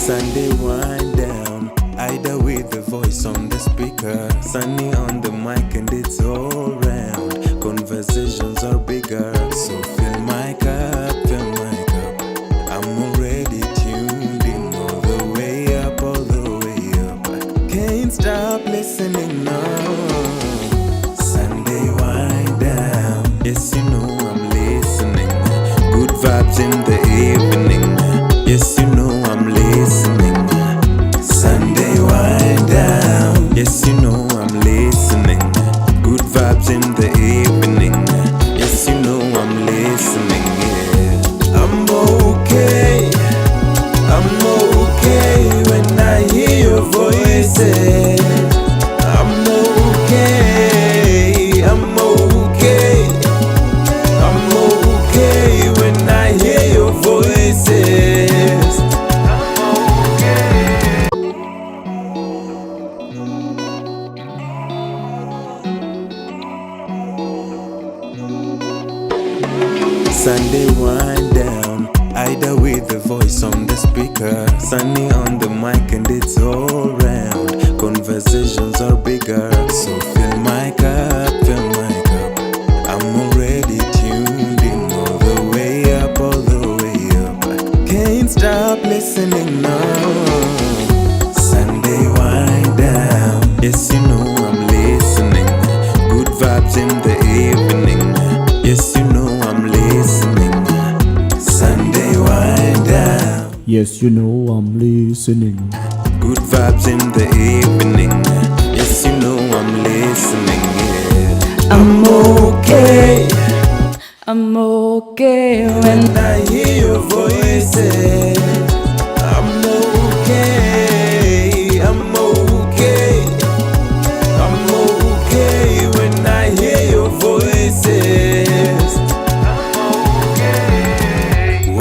Sunday wind down, Ida with the voice on the speaker, Sunny on the mic and it's all round. Conversations are bigger, so fill my cup, fill my cup. I'm already tuned in all the way up, all the way up. Can't stop listening now. Sunday wind down, yes you know I'm listening. Good vibes in the evening, yes you know I'm listening. Sunday wind down, yes you know I'm listening. Good vibes in the evening, yes you know I'm listening. Yeah, I'm okay when I hear your voices. I'm okay when I hear your voices. Sunday wind down, Ida with the voice on the speaker, Sunny on the mic and it's all round. Conversations are bigger, so fill my cup, fill my cup. I'm already tuned in all the way up, all the way up. Can't stop listening now. Sunday wind down, yes you know I'm listening. Good vibes in the evening, yes you know I'm listening. Sunday wind down, Yes, you know I'm listening. good vibes in the evening, yes you know I'm listening. Yeah, I'm okay when I hear your voices. I'm okay when I hear your voices.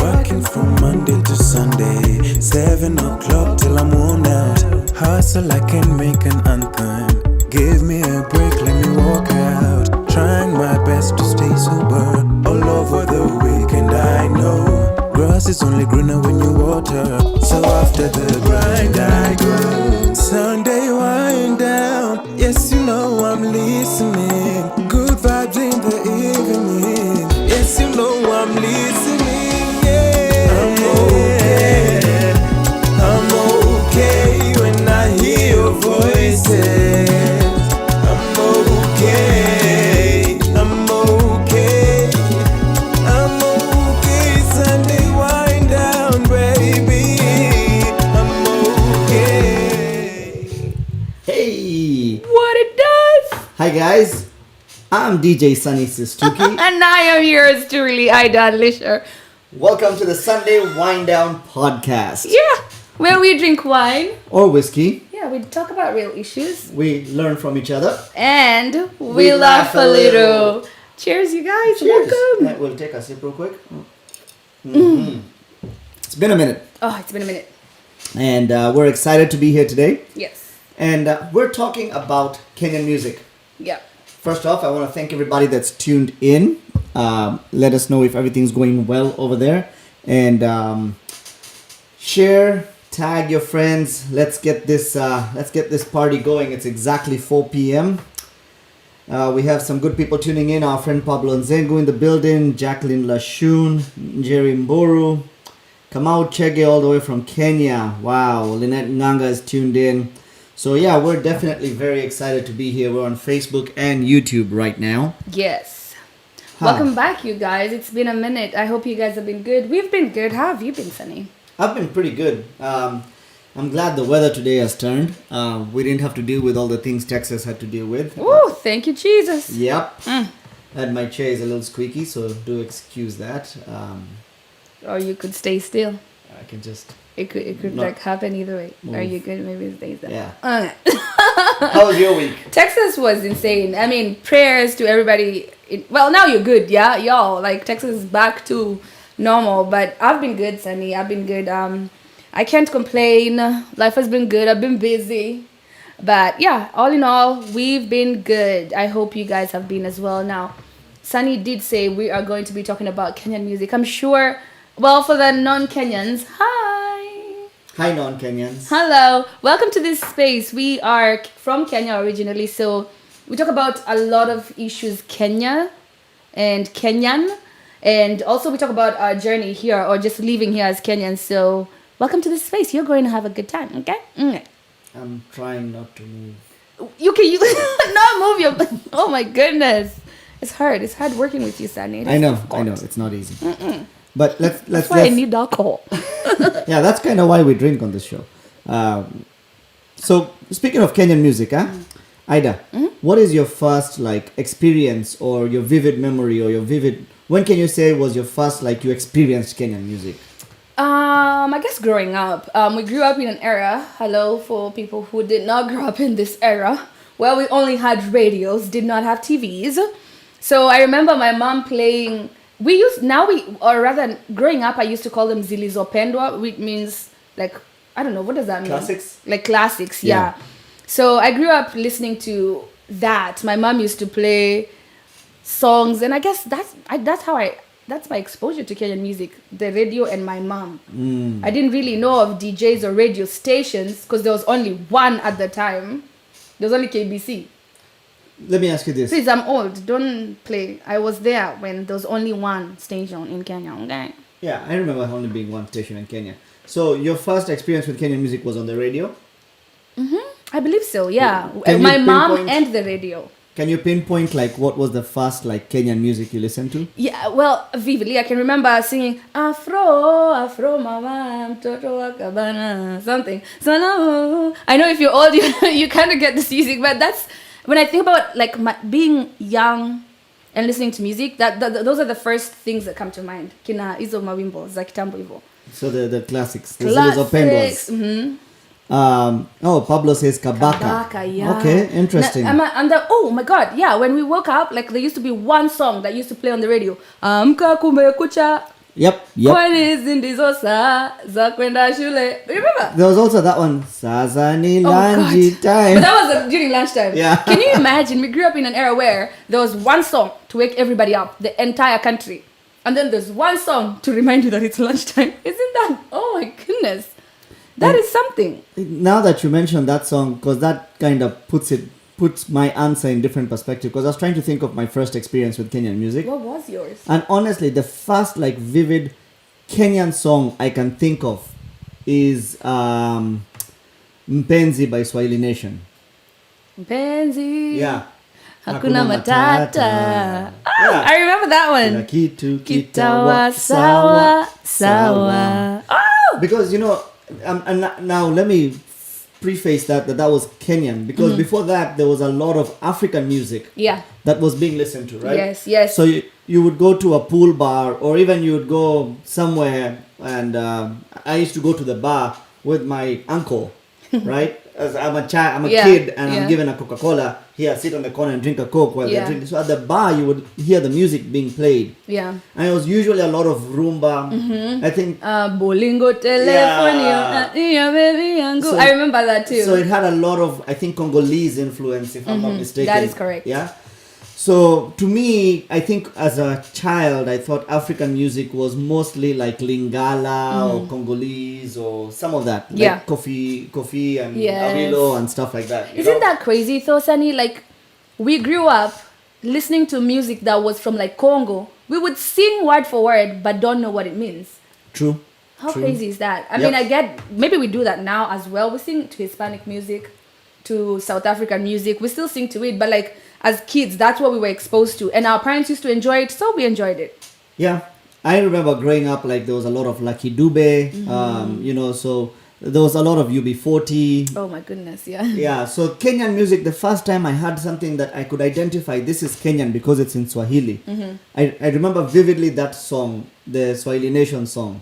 Working from Monday to Sunday, 7 o'clock till I'm worn out. Hustle, I can make an anthem. Give me a break, let me walk out. Trying my best to stay sober all over the weekend. I know grass is only greener when you water. So after the grind I go. Sunday wind down, yes you know I'm listening. Good vibes in the evening, yes you know I'm listening. Yeah, I'm okay when I hear your voices. I'm okay. Sunday wind down, baby. I'm okay. Hey! What it does? Hi guys, I'm DJ Sunny Sistuki. And I am yours truly, Ida Lisher. Welcome to the Sunday Wind Down Podcast. Yeah, where we drink wine. Or whiskey. Yeah, we talk about real issues. We learn from each other. And we laugh a little. Cheers, you guys. Cheers. Welcome. We'll take a sip real quick. Mhm. It's been a minute. Oh, it's been a minute. And we're excited to be here today. Yes. And we're talking about Kenyan music. Yeah. First off, I want to thank everybody that's tuned in. Let us know if everything's going well over there. And share, tag your friends. Let's get this party going. It's exactly 4 p.m. We have some good people tuning in. Our friend Pablo Nzengu in the building. Jacqueline Lashun, Jerry Mboru, Kamau Chege all the way from Kenya. Wow, Lynette Nganga is tuned in. So yeah, we're definitely very excited to be here. We're on Facebook and YouTube right now. Yes. Huh. Welcome back, you guys. It's been a minute. I hope you guys have been good. We've been good. How have you been, Sunny? I've been pretty good. I'm glad the weather today has turned. We didn't have to deal with all the things Texas had to deal with. Ooh, thank you, Jesus. Yep. And my chair is a little squeaky, so do excuse that. Or you could stay still. I can just... It could No. like happen either way. Move. Are you good? Maybe it stays there. Yeah. Okay. How was your week? Texas was insane. I mean, prayers to everybody. Well, now you're good, yeah, y'all. Like Texas is back to normal. But I've been good, Sunny. I've been good. I can't complain. Life has been good. I've been busy. But yeah, all in all, we've been good. I hope you guys have been as well. Now, Sunny did say we are going to be talking about Kenyan music. I'm sure, well, for the non-Kenyans, hi. Hi, non-Kenyans. Hello, welcome to this space. We are from Kenya originally, so we talk about a lot of issues Kenya and Kenyan, and also we talk about our journey here or just living here as Kenyans. So welcome to this space. You're going to have a good time, okay? I'm trying not to move. You can not move your. Oh my goodness, it's hard. It's hard working with you, Sunny. I know. It's not easy. But let's. That's why I need alcohol. Yeah, that's kind of why we drink on this show. So speaking of Kenyan music, Ida, what is your first like experience or your vivid memory or your vivid? When can you say was your first like you experienced Kenyan music? I guess growing up, we grew up in an era. Hello for people who did not grow up in this era, where we only had radios, did not have TVs. So I remember my mom playing. Growing up, I used to call them zilizopendwa, which means like, I don't know, what does that mean? Classics? Like classics, yeah. So I grew up listening to that. My mom used to play songs, and I guess that's my exposure to Kenyan music, the radio and my mom. I didn't really know of DJs or radio stations because there was only one at the time. There was only KBC. Let me ask you this. Please, I'm old. Don't play. I was there when there was only one station in Kenya. Okay? Yeah, I remember only being one station in Kenya. So your first experience with Kenyan music was on the radio? I believe so, yeah. Can My you mom pinpoint- and the radio. Can you pinpoint like what was the first like Kenyan music you listened to? Yeah, well, vividly, I can remember singing Afro, mama, mtoto wa kabana, something. So no, I know if you're old, you kind of get this music, but that's when I think about like being young and listening to music. Those are the first things that come to mind. Kina hizo mawimbo za kitambo hivyo. So the classics, the Classics. Zilizopendwas. Pablo says Kabaka. Kabaka, yeah. Okay, interesting. Oh my god, yeah. When we woke up, like there used to be one song that used to play on the radio. Amka kumekucha. Yep. Kwani hizi ndizo saa za kwenda shule. Remember? There was also that one. Sasa ni Oh, lunch God. time. But that was during lunchtime. Yeah. Can you imagine? We grew up in an era where there was one song to wake everybody up, the entire country. And then there's one song to remind you that it's lunchtime. Isn't that? Oh my goodness. That is something. Now that you mentioned that song, because that kind of puts my answer in different perspective. Because I was trying to think of my first experience with Kenyan music. What was yours? And honestly, the first like vivid Kenyan song I can think of is Mpenzi by Swahili Nation. Mpenzi. Yeah. Hakuna matata. Yeah. I remember that Kila one. kitu Kitawa sawa sawa. Oh! Because and now let me preface that was Kenyan, because before that there was a lot of African music Yeah. that was being listened to, right? Yes. So you would go to a pool bar, or even you would go somewhere, and I used to go to the bar with my uncle, right? As I'm a kid, and I'm given a Coca-Cola. Here, sit on the corner and drink a Coke while they're drinking. So at the bar, you would hear the music being played. Yeah. And it was usually a lot of rumba. I think. Bolingo telefonio. Baby yangu. So- I remember that too. So it had a lot of, I think, Congolese influence, if I'm not mistaken. That is correct. Yeah. So to me, I think as a child, I thought African music was mostly like Lingala or Congolese or some of that. Yeah. Like Kofi and Yes. Awilo and stuff like that. you Isn't know? that crazy though, Sunny? Like, we grew up listening to music that was from like Congo. We would sing word for word, but don't know what it means. True. How True. crazy is that? I Yep. mean, I get, maybe we do that now as well. We sing to Hispanic music, to South African music. We still sing to it, but like as kids, that's what we were exposed to. And our parents used to enjoy it, so we enjoyed it. Yeah. I remember growing up, like there was a lot of Lucky Dube, so there was a lot of UB40. Oh my goodness, yeah. Yeah, so Kenyan music, the first time I heard something that I could identify, this is Kenyan because it's in Swahili. I remember vividly that song, the Swahili Nation song.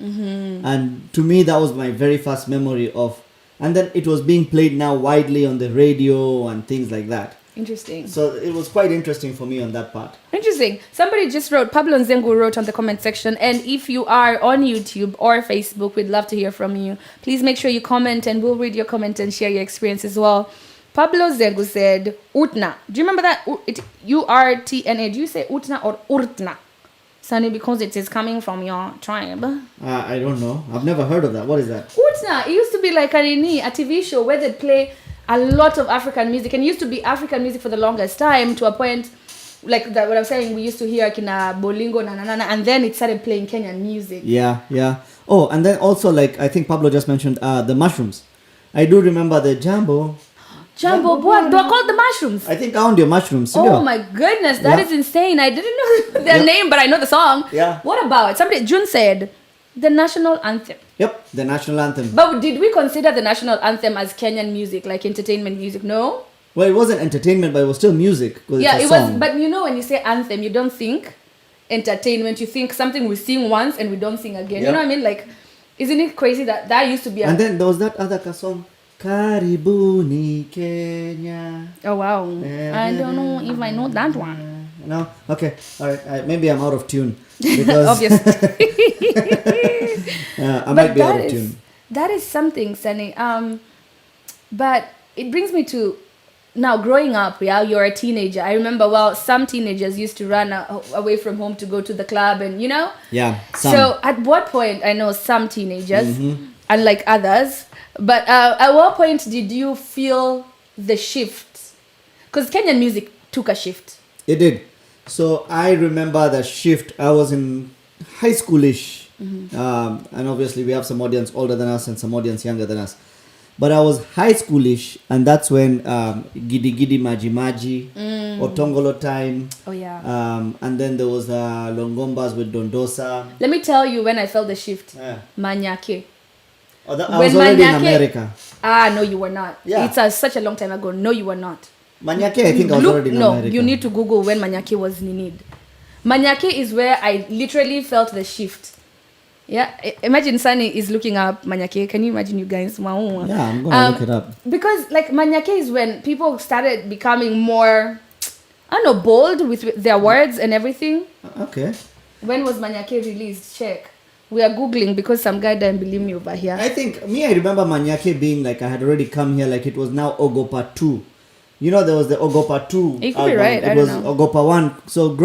And to me, that was my very first memory of, and then it was being played now widely on the radio and things like that. Interesting. So it was quite interesting for me on that part. Interesting. Somebody just wrote, Pablo Nzengu wrote on the comment section, and if you are on YouTube or Facebook, we'd love to hear from you. Please make sure you comment and we'll read your comment and share your experience as well. Pablo Nzengu said, Utna. Do you remember that? U-R-T-N-A. Do you say Utna or Urtna? Sunny, because it is coming from your tribe. I don't know. I've never heard of that. What is that? Utna, it used to be like a TV show where they'd play a lot of African music, and it used to be African music for the longest time, to a point like that. What I'm saying, we used to hear kina bolingo na, and then it started playing Kenyan music. Yeah. Oh, and then also, like, I think Pablo just mentioned the mushrooms. I do remember the Jambo Boy, they are called the mushrooms. I think I owned your mushrooms. Oh my goodness, that is insane. I didn't know their name, but I know the song. Yeah. What about somebody? June said the national anthem. Yep, the national anthem. But did we consider the national anthem as Kenyan music, like entertainment music? No. Well, it wasn't entertainment, but it was still music. Yeah, it was. But you know, when you say anthem, you don't think entertainment. You think something we sing once and we don't sing again. You know what I mean? Like, isn't it crazy that used to be? And then there was that other song, Karibuni Kenya. Oh wow! I don't know if I know that one. No? Okay. All right. Maybe I'm out of tune. Because Obviously. I might be out of tune. That is something, Sunny. But it brings me to now growing up. Yeah, you're a teenager. I remember. Well, some teenagers used to run away from home to go to the club, and you know. Yeah. Some. So at what point, I know some teenagers, unlike others. But at what point did you feel the shift? Because Kenyan music took a shift. It did. So I remember the shift. I was in high schoolish, and obviously we have some audience older than us and some audience younger than us. But I was high schoolish, and that's when Gidi Gidi Maji Maji, Otongolo Time. Oh yeah. And then there was Longombas with Dondosa. Let me tell you when I felt the shift. Yeah. Manyake. Oh, I was already in America. No, you were not. Yeah. It's such a long time ago. No, you were not. Manyake, I think I was already in America. No, you need to Google when Manyake was need. Manyake is where I literally felt the shift. Yeah, imagine Sunny is looking up Manyake. Can you imagine, you guys? Yeah, I'm gonna look it up. Because like Manyake is when people started becoming more, I don't know, bold with their words and everything. Okay. When was Manyake released? Check. We are Googling because some guy didn't believe me over here. I remember Manyake being like, I had already come here, like it was now Ogopa 2. You know, there was the Ogopa 2. It could be right, It was Ogopa 1. So not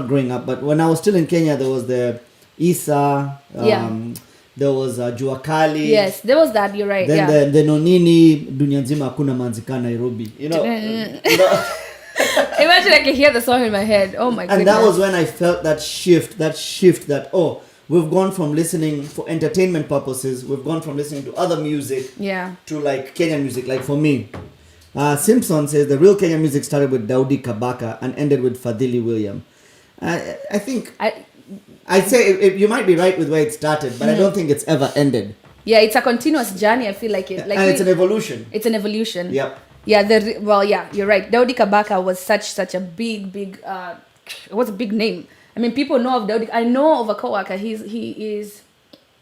growing up, but when I was still in Kenya, there was the Isa. There was Juakali. Yes, there was that, you're right. Then the Nonini, Dunia Nzima Hakuna Manzika Nairobi. You know? Imagine I can hear the song in my head. Oh my goodness. And that was when I felt that shift that, we've gone from listening for entertainment purposes, we've gone from listening to other music to like Kenyan music. Like for me, Simpson says the real Kenyan music started with Daudi Kabaka and ended with Fadhili William. I think I'd say you might be right with where it started, but I don't think it's ever ended. Yeah, it's a continuous journey. I feel like it. Like and it's an evolution. It's an evolution. Yep. Yeah, you're right. Daudi Kabaka was such a big. It was a big name. I mean, people know of Daudi. I know of a coworker. He is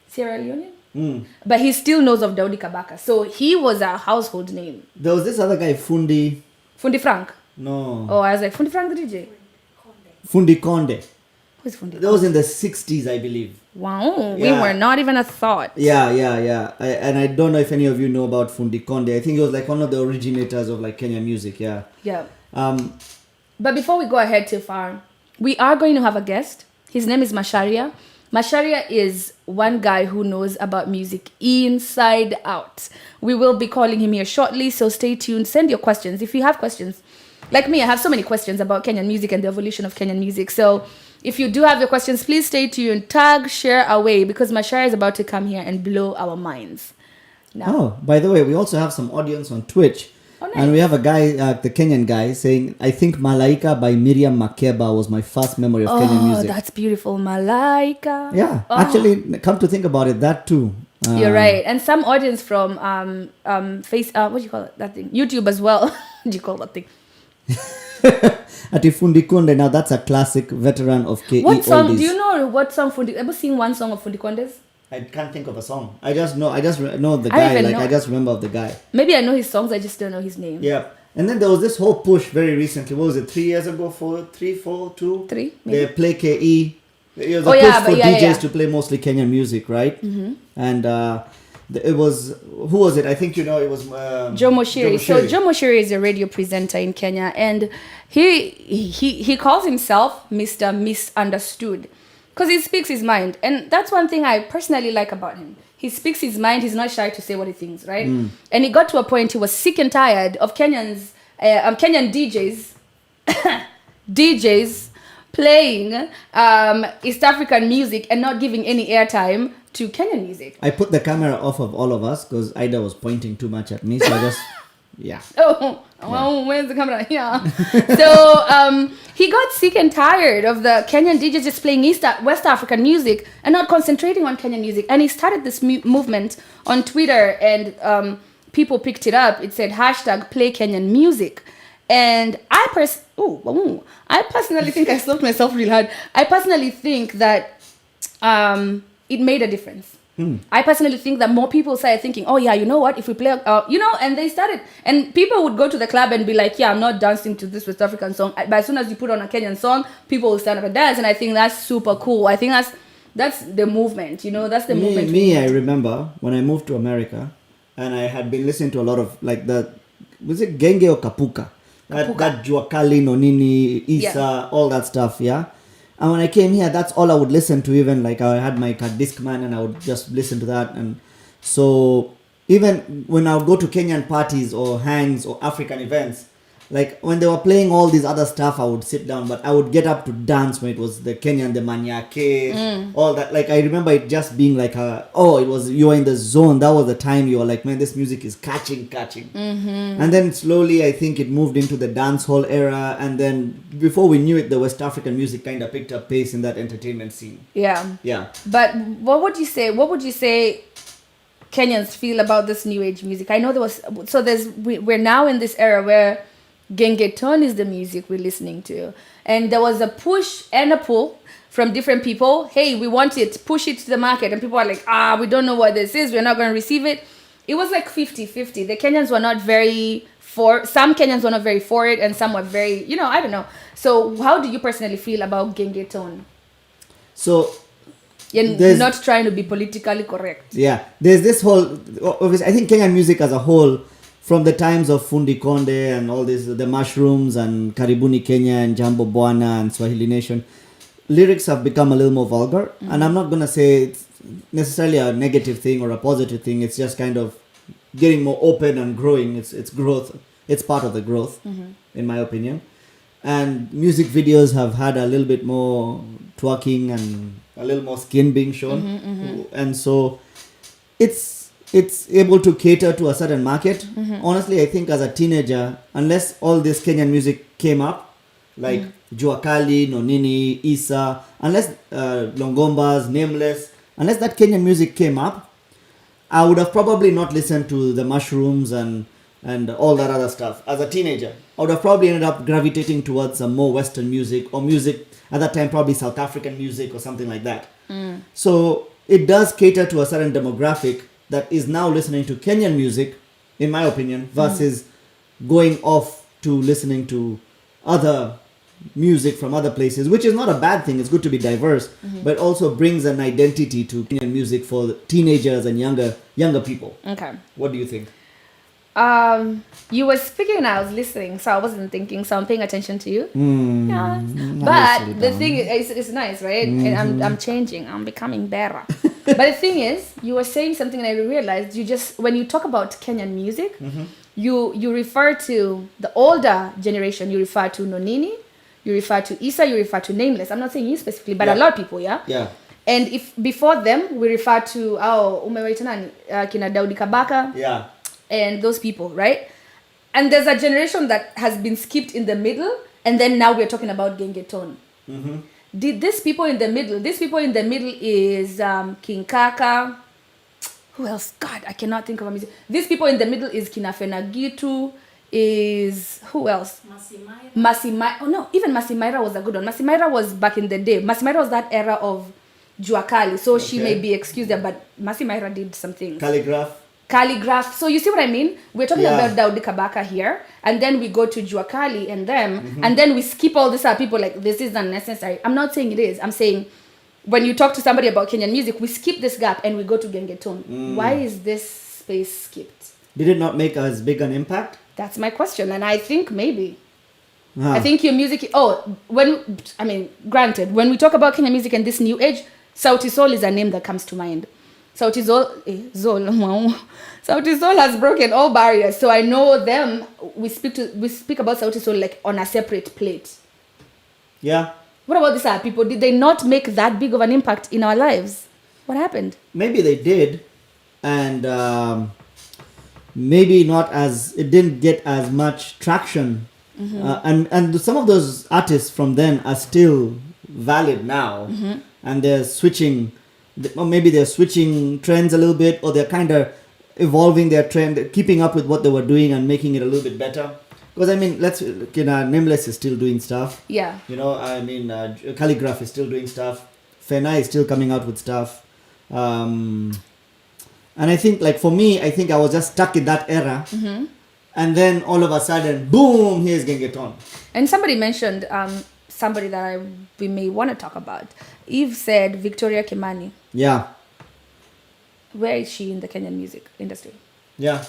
Sierra Leonean, but he still knows of Daudi Kabaka. So he was a household name. There was this other guy, Fundi Frank. No. Oh, I was like Fundi Frank the DJ. Fundi Konde. Who's Fundi? That was in the 60s, I believe. Wow, we were not even a thought. Yeah. And I don't know if any of you know about Fundi Konde. I think he was like one of the originators of like Kenyan music. Yeah. Yeah. But before we go ahead too far, we are going to have a guest. His name is Masharia. Masharia is one guy who knows about music inside out. We will be calling him here shortly, so stay tuned. Send your questions. If you have questions, like me, I have so many questions about Kenyan music and the evolution of Kenyan music. So if you do have your questions, please stay tuned. Tag, share away, because Masharia is about to come here and blow our minds. Now. Oh, by the way, we also have some audience on Twitch. Oh, nice. And we have a guy, the Kenyan guy, saying, I think Malaika by Miriam Makeba was my first memory of Kenyan music. Oh, that's beautiful. Malaika. Yeah. Actually, come to think about it, that too. You're right. And some audience from what do you call it? That thing? YouTube as well. What do you call that thing? Ati Fundi Konde, now that's a classic veteran of KE What song? oldies. Do you know what song Fundi? Ever seen one song of Fundi Konde's? I can't think of a song. I just know the guy. I just remember of the guy. Maybe I know his songs. I just don't know his name. Yeah. And then there was this whole push very recently. What was it? 3 years ago? 2? 3. Maybe. They play KE. It was a push for DJs to play mostly Kenyan music, right? Mm-hmm. And It was, who was it? I think you know it was Joe Moshiri. So Joe Moshiri is a radio presenter in Kenya, and he calls himself Mr. Misunderstood because he speaks his mind, and that's one thing I personally like about him. He speaks his mind. He's not shy to say what he thinks, right? And he got to a point he was sick and tired of Kenyan DJs playing East African music and not giving any airtime to Kenyan music. I put the camera off of all of us because Ida was pointing too much at me, so I just where's the camera? Yeah. So he got sick and tired of the Kenyan DJs just playing West African music and not concentrating on Kenyan music, and he started this movement on Twitter, and people picked it up. It said #play Kenyan music. And I personally think I stopped myself real hard. I personally think that it made a difference. I personally think that more people started thinking, oh yeah, you know what, if we play, and they started, and people would go to the club and be like, yeah, I'm not dancing to this West African song. But as soon as you put on a Kenyan song, people will stand up and dance, and I think that's super cool. I think that's the movement, that's the movement. I remember when I moved to America, and I had been listening to a lot of like was it Genge or Kapuka? That Juakali, Nonini, Isa, all that stuff, yeah. And when I came here, that's all I would listen to. Even like I had my Discman, and I would just listen to that. And so even when I would go to Kenyan parties or hangs or African events, like when they were playing all these other stuff, I would sit down, but I would get up to dance when it was the Kenyan, the Manyake, all that. Like I remember it just being like you were in the zone. That was the time you were like, man, this music is catching. And then slowly I think it moved into the dance hall era, and then before we knew it, the West African music kind of picked up pace in that entertainment scene. Yeah. But what would you say Kenyans feel about this new age music? I know we're now in this era where Gengeton is the music we're listening to, and there was a push and a pull from different people. Hey, we want it, push it to the market, and people are like, we don't know what this is, we're not going to receive it. It was like 50-50. The Kenyans were not very some Kenyans were not very for it, and some were very, I don't know. So how do you personally feel about Gengeton? So you're not trying to be politically correct. Yeah, there's this whole, obviously, I think Kenyan music as a whole, from the times of Fundi Konde and all this, the Mushrooms and Karibuni Kenya and Jambo Bwana and Swahili Nation, lyrics have become a little more vulgar. And I'm not going to say it's necessarily a negative thing or a positive thing. It's just kind of getting more open and growing. It's growth. It's part of the growth, in my opinion. And music videos have had a little bit more twerking and a little more skin being shown. And so it's able to cater to a certain market. Honestly, I think as a teenager, unless all this Kenyan music came up, like Juakali, Nonini, Isa, unless Longombas, Nameless, unless that Kenyan music came up, I would have probably not listened to the Mushrooms and all that other stuff. As a teenager, I would have probably ended up gravitating towards some more Western music, or music at that time, probably South African music or something like that. So it does cater to a certain demographic that is now listening to Kenyan music, in my opinion, versus going off to listening to other music from other places, which is not a bad thing. It's good to be diverse, but also brings an identity to Kenyan music for teenagers and younger people. Okay. What do you think? You were speaking and I was listening, so I wasn't thinking, so I'm paying attention to you. Yeah. But the thing is, it's nice, right? And I'm changing. I'm becoming better. But the thing is, you were saying something and I realized when you talk about Kenyan music, you refer to the older generation. You refer to Nonini, you refer to Isa, you refer to Nameless. I'm not saying you specifically, but a lot of people, yeah? And if before them, we refer to, kina Daudi Kabaka. Yeah. And those people, right? And there's a generation that has been skipped in the middle, and then now we're talking about Gengeton. Did these people in the middle is King Kaka. Who else? God, I cannot think of a music. These people in the middle is Kinafena Gitu, is who else? Masimaira. Oh no, even Masimaira was a good one. Masimaira was back in the day. Masimaira was that era of Juakali, so she may be excused there, but Masimaira did some things. Calligraph. So you see what I mean? We're talking about Daudi Kabaka here, and then we go to Juakali and them, and then we skip all this. People like, this is unnecessary. I'm not saying it is. I'm saying when you talk to somebody about Kenyan music, we skip this gap and we go to gengeton. Why is this space skipped? Did it not make as big an impact? That's my question, and I think maybe. Ah. I think your music. Granted, when we talk about Kenyan music and this new age, Sauti Sol is a name that comes to mind. Sauti Sol, Sauti Sol has broken all barriers. So I know them. We speak about Sauti Sol like on a separate plate. Yeah. What about these other people? Did they not make that big of an impact in our lives? What happened? Maybe they did, and maybe not as it didn't get as much traction. And some of those artists from then are still valid now, and they're switching, or maybe they're switching trends a little bit, or they're kind of evolving their trend, keeping up with what they were doing and making it a little bit better. Because Nameless is still doing stuff. Yeah. Calligraph is still doing stuff. Fena is still coming out with stuff. And I think, like, for me, I think I was just stuck in that era. And then all of a sudden, boom, here's Gengeton. And somebody mentioned somebody that we may want to talk about. Eve said Victoria Kimani. Yeah. Where is she in the Kenyan music industry? Yeah.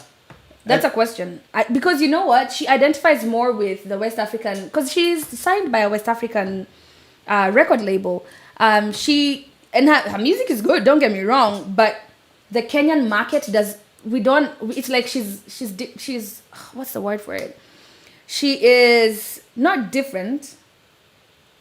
That's a question. Because you know what? She identifies more with the West African... Because she's signed by a West African record label. Her music is good, don't get me wrong. But the Kenyan market does... It's like she's... What's the word for it? She is not different.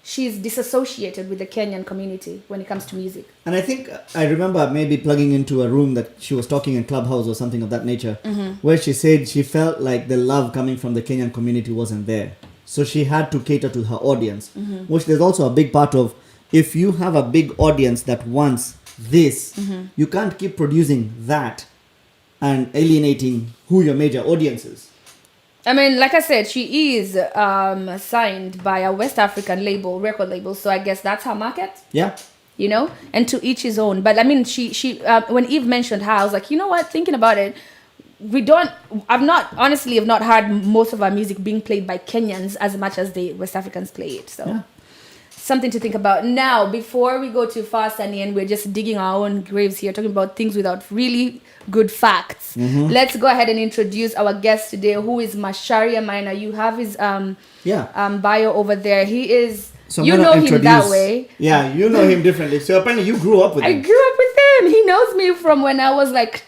She's disassociated with the Kenyan community when it comes to music. And I think I remember maybe plugging into a room that she was talking in Clubhouse or something of that nature, where she said she felt like the love coming from the Kenyan community wasn't there. So she had to cater to her audience, which there's also a big part of. If you have a big audience that wants this, you can't keep producing that and alienating who your major audience is. I mean, like I said, she is signed by a West African record label. So I guess that's her market. Yeah. You know, and to each his own. But I mean, she when Eve mentioned her, I was like, you know what? Thinking about it, I've not heard most of our music being played by Kenyans as much as the West Africans play it. So. Yeah. Something to think about. Now, before we go too far, Sunny, and we're just digging our own graves here, talking about things without really good facts. Let's go ahead and introduce our guest today, who is Macharia Maina. You have his bio over there. He is... So you know him that way. Yeah, you know him differently. So apparently you grew up with him. I grew up with him. He knows me from when I was like,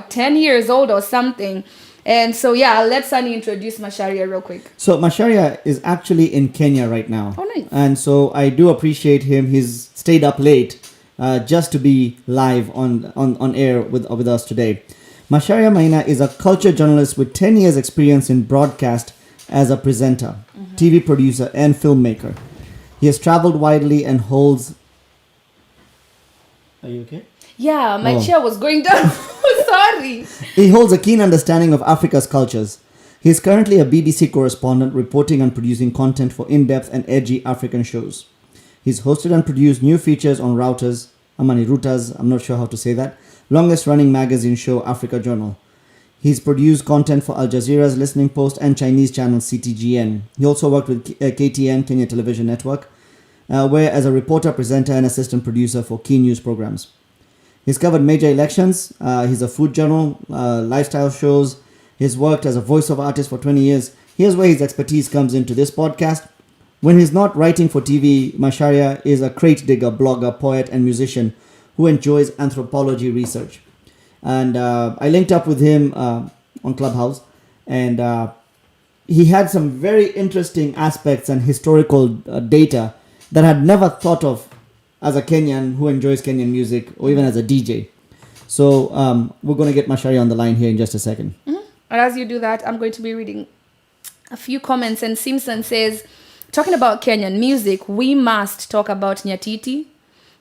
10 years old or something. And so, I'll let Sunny introduce Macharia real quick. So Macharia is actually in Kenya right now. Oh, nice. And so I do appreciate him. He's stayed up late just to be live on air with us today. Macharia Maina is a culture journalist with 10 years experience in broadcast as a presenter, TV producer, and filmmaker. He has traveled widely and holds... Are you okay? Yeah, my chair was going down. Sorry. He holds a keen understanding of Africa's cultures. He is currently a BBC correspondent reporting and producing content for in-depth and edgy African shows. He's hosted and produced new features on Routers, I'm not sure how to say that, longest running magazine show Africa Journal. He's produced content for Al Jazeera's Listening Post and Chinese channel CTGN. He also worked with KTN, Kenya Television Network, where as a reporter, presenter, and assistant producer for key news programs. He's covered major elections. He's a food journal, lifestyle shows. He's worked as a voiceover artist for 20 years. Here's where his expertise comes into this podcast. When he's not writing for TV, Macharia is a crate digger, blogger, poet, and musician who enjoys anthropology research. And I linked up with him on Clubhouse, and he had some very interesting aspects and historical data that I had never thought of as a Kenyan who enjoys Kenyan music, or even as a DJ. So we're going to get Macharia on the line here in just a second. And as you do that, I'm going to be reading a few comments. And Simpson says, talking about Kenyan music, we must talk about Nyatiti,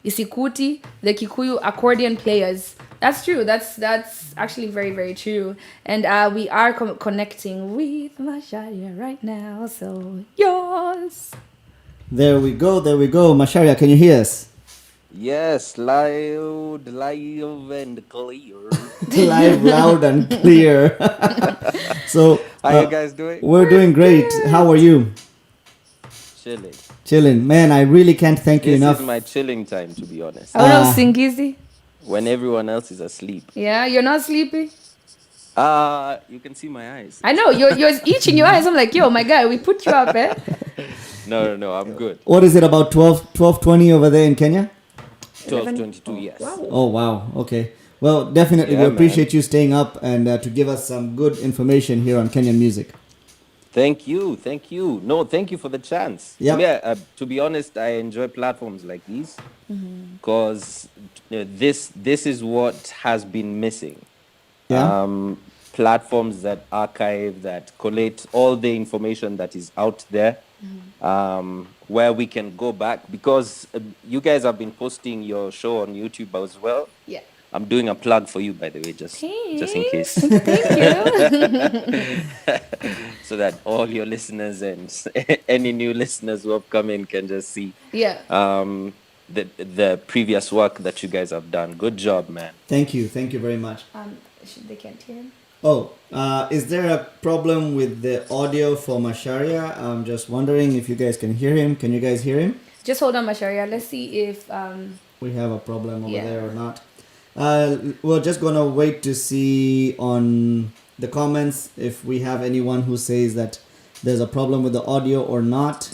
Isikuti, the Kikuyu accordion players. That's true. That's actually very, very true. And we are connecting with Macharia right now. So yours. There we go. Macharia, can you hear us? Yes, loud and clear. Live, loud and clear. So, how you guys doing? We're doing great. How are you? chilling. Chilling. Man, I really can't thank you This is enough. my chilling time, to be honest. I don't know, Singizi. When everyone else is asleep. Yeah, you're not sleepy. You can see my eyes. I know you're itching your eyes. I'm like, yo, my guy, we put you up, eh? No, I'm good. What is it, about 12:20 over there in Kenya? 12:22, yes. Oh, wow. Okay. Well, definitely, we Yeah, appreciate you staying up and to give us some good information here on Kenyan music. Thank you. No, thank you for the chance. Yep. Yeah, to be honest, I enjoy platforms like these because this is what has been missing. Yeah. Platforms that archive, that collate all the information that is out there, where we can go back, because you guys have been posting your show on YouTube as well. Yeah. I'm doing a plug for you, by the way, just in case. Thank you. So that all your listeners and any new listeners who have come in can just see Yeah. the previous work that you guys have done. Good job, man. Thank you. Thank you very much. They can't hear him. Oh, is there a problem with the audio for Masharia? I'm just wondering if you guys can hear him. Can you guys hear him? Just hold on, Masharia. Let's see if We have a problem over Yeah. there or not. We're just gonna wait to see on the comments if we have anyone who says that there's a problem with the audio or not.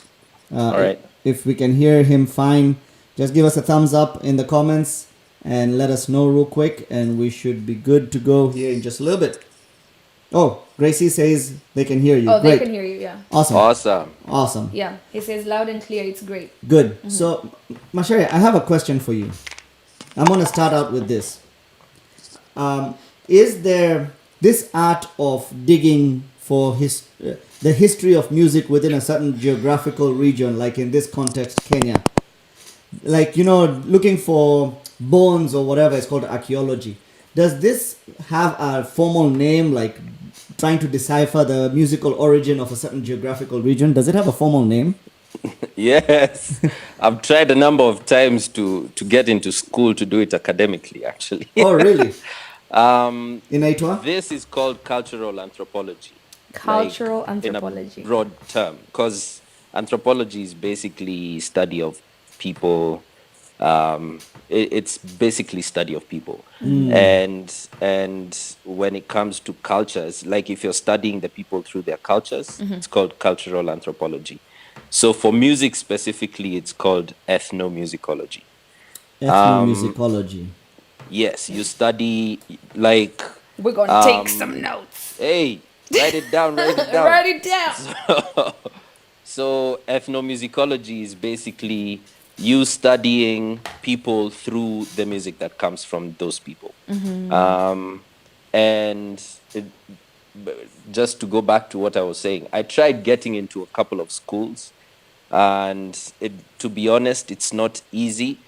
All right. If we can hear him fine, just give us a thumbs up in the comments and let us know real quick, and we should be good to go here in just a little bit. Oh, Gracie says they can hear you. oh, Great. they can hear you. Yeah. Awesome. Awesome. Yeah. He says loud and clear. It's great. Good. So, Masharia, I have a question for you. I'm going to start out with this. Is there this art of digging for the history of music within a certain geographical region, like in this context, Kenya? Like, looking for bones or whatever, it's called archaeology. Does this have a formal name, like trying to decipher the musical origin of a certain geographical region? Does it have a formal name? Yes. I've tried a number of times to get into school to do it academically, actually. Oh, really? In Aitwa? This is called cultural anthropology. Cultural anthropology. In a broad term, because anthropology is basically study of people. It's basically study of people, and when it comes to cultures, like if you're studying the people through their cultures, it's called cultural anthropology. So for music specifically, it's called ethnomusicology. Ethnomusicology. Yes, you study like. We're gonna take some notes. Hey, write it down. Write it down. Write it down. So ethnomusicology is basically you studying people through the music that comes from those people. And just to go back to what I was saying, I tried getting into a couple of schools, and to be honest, it's not easy.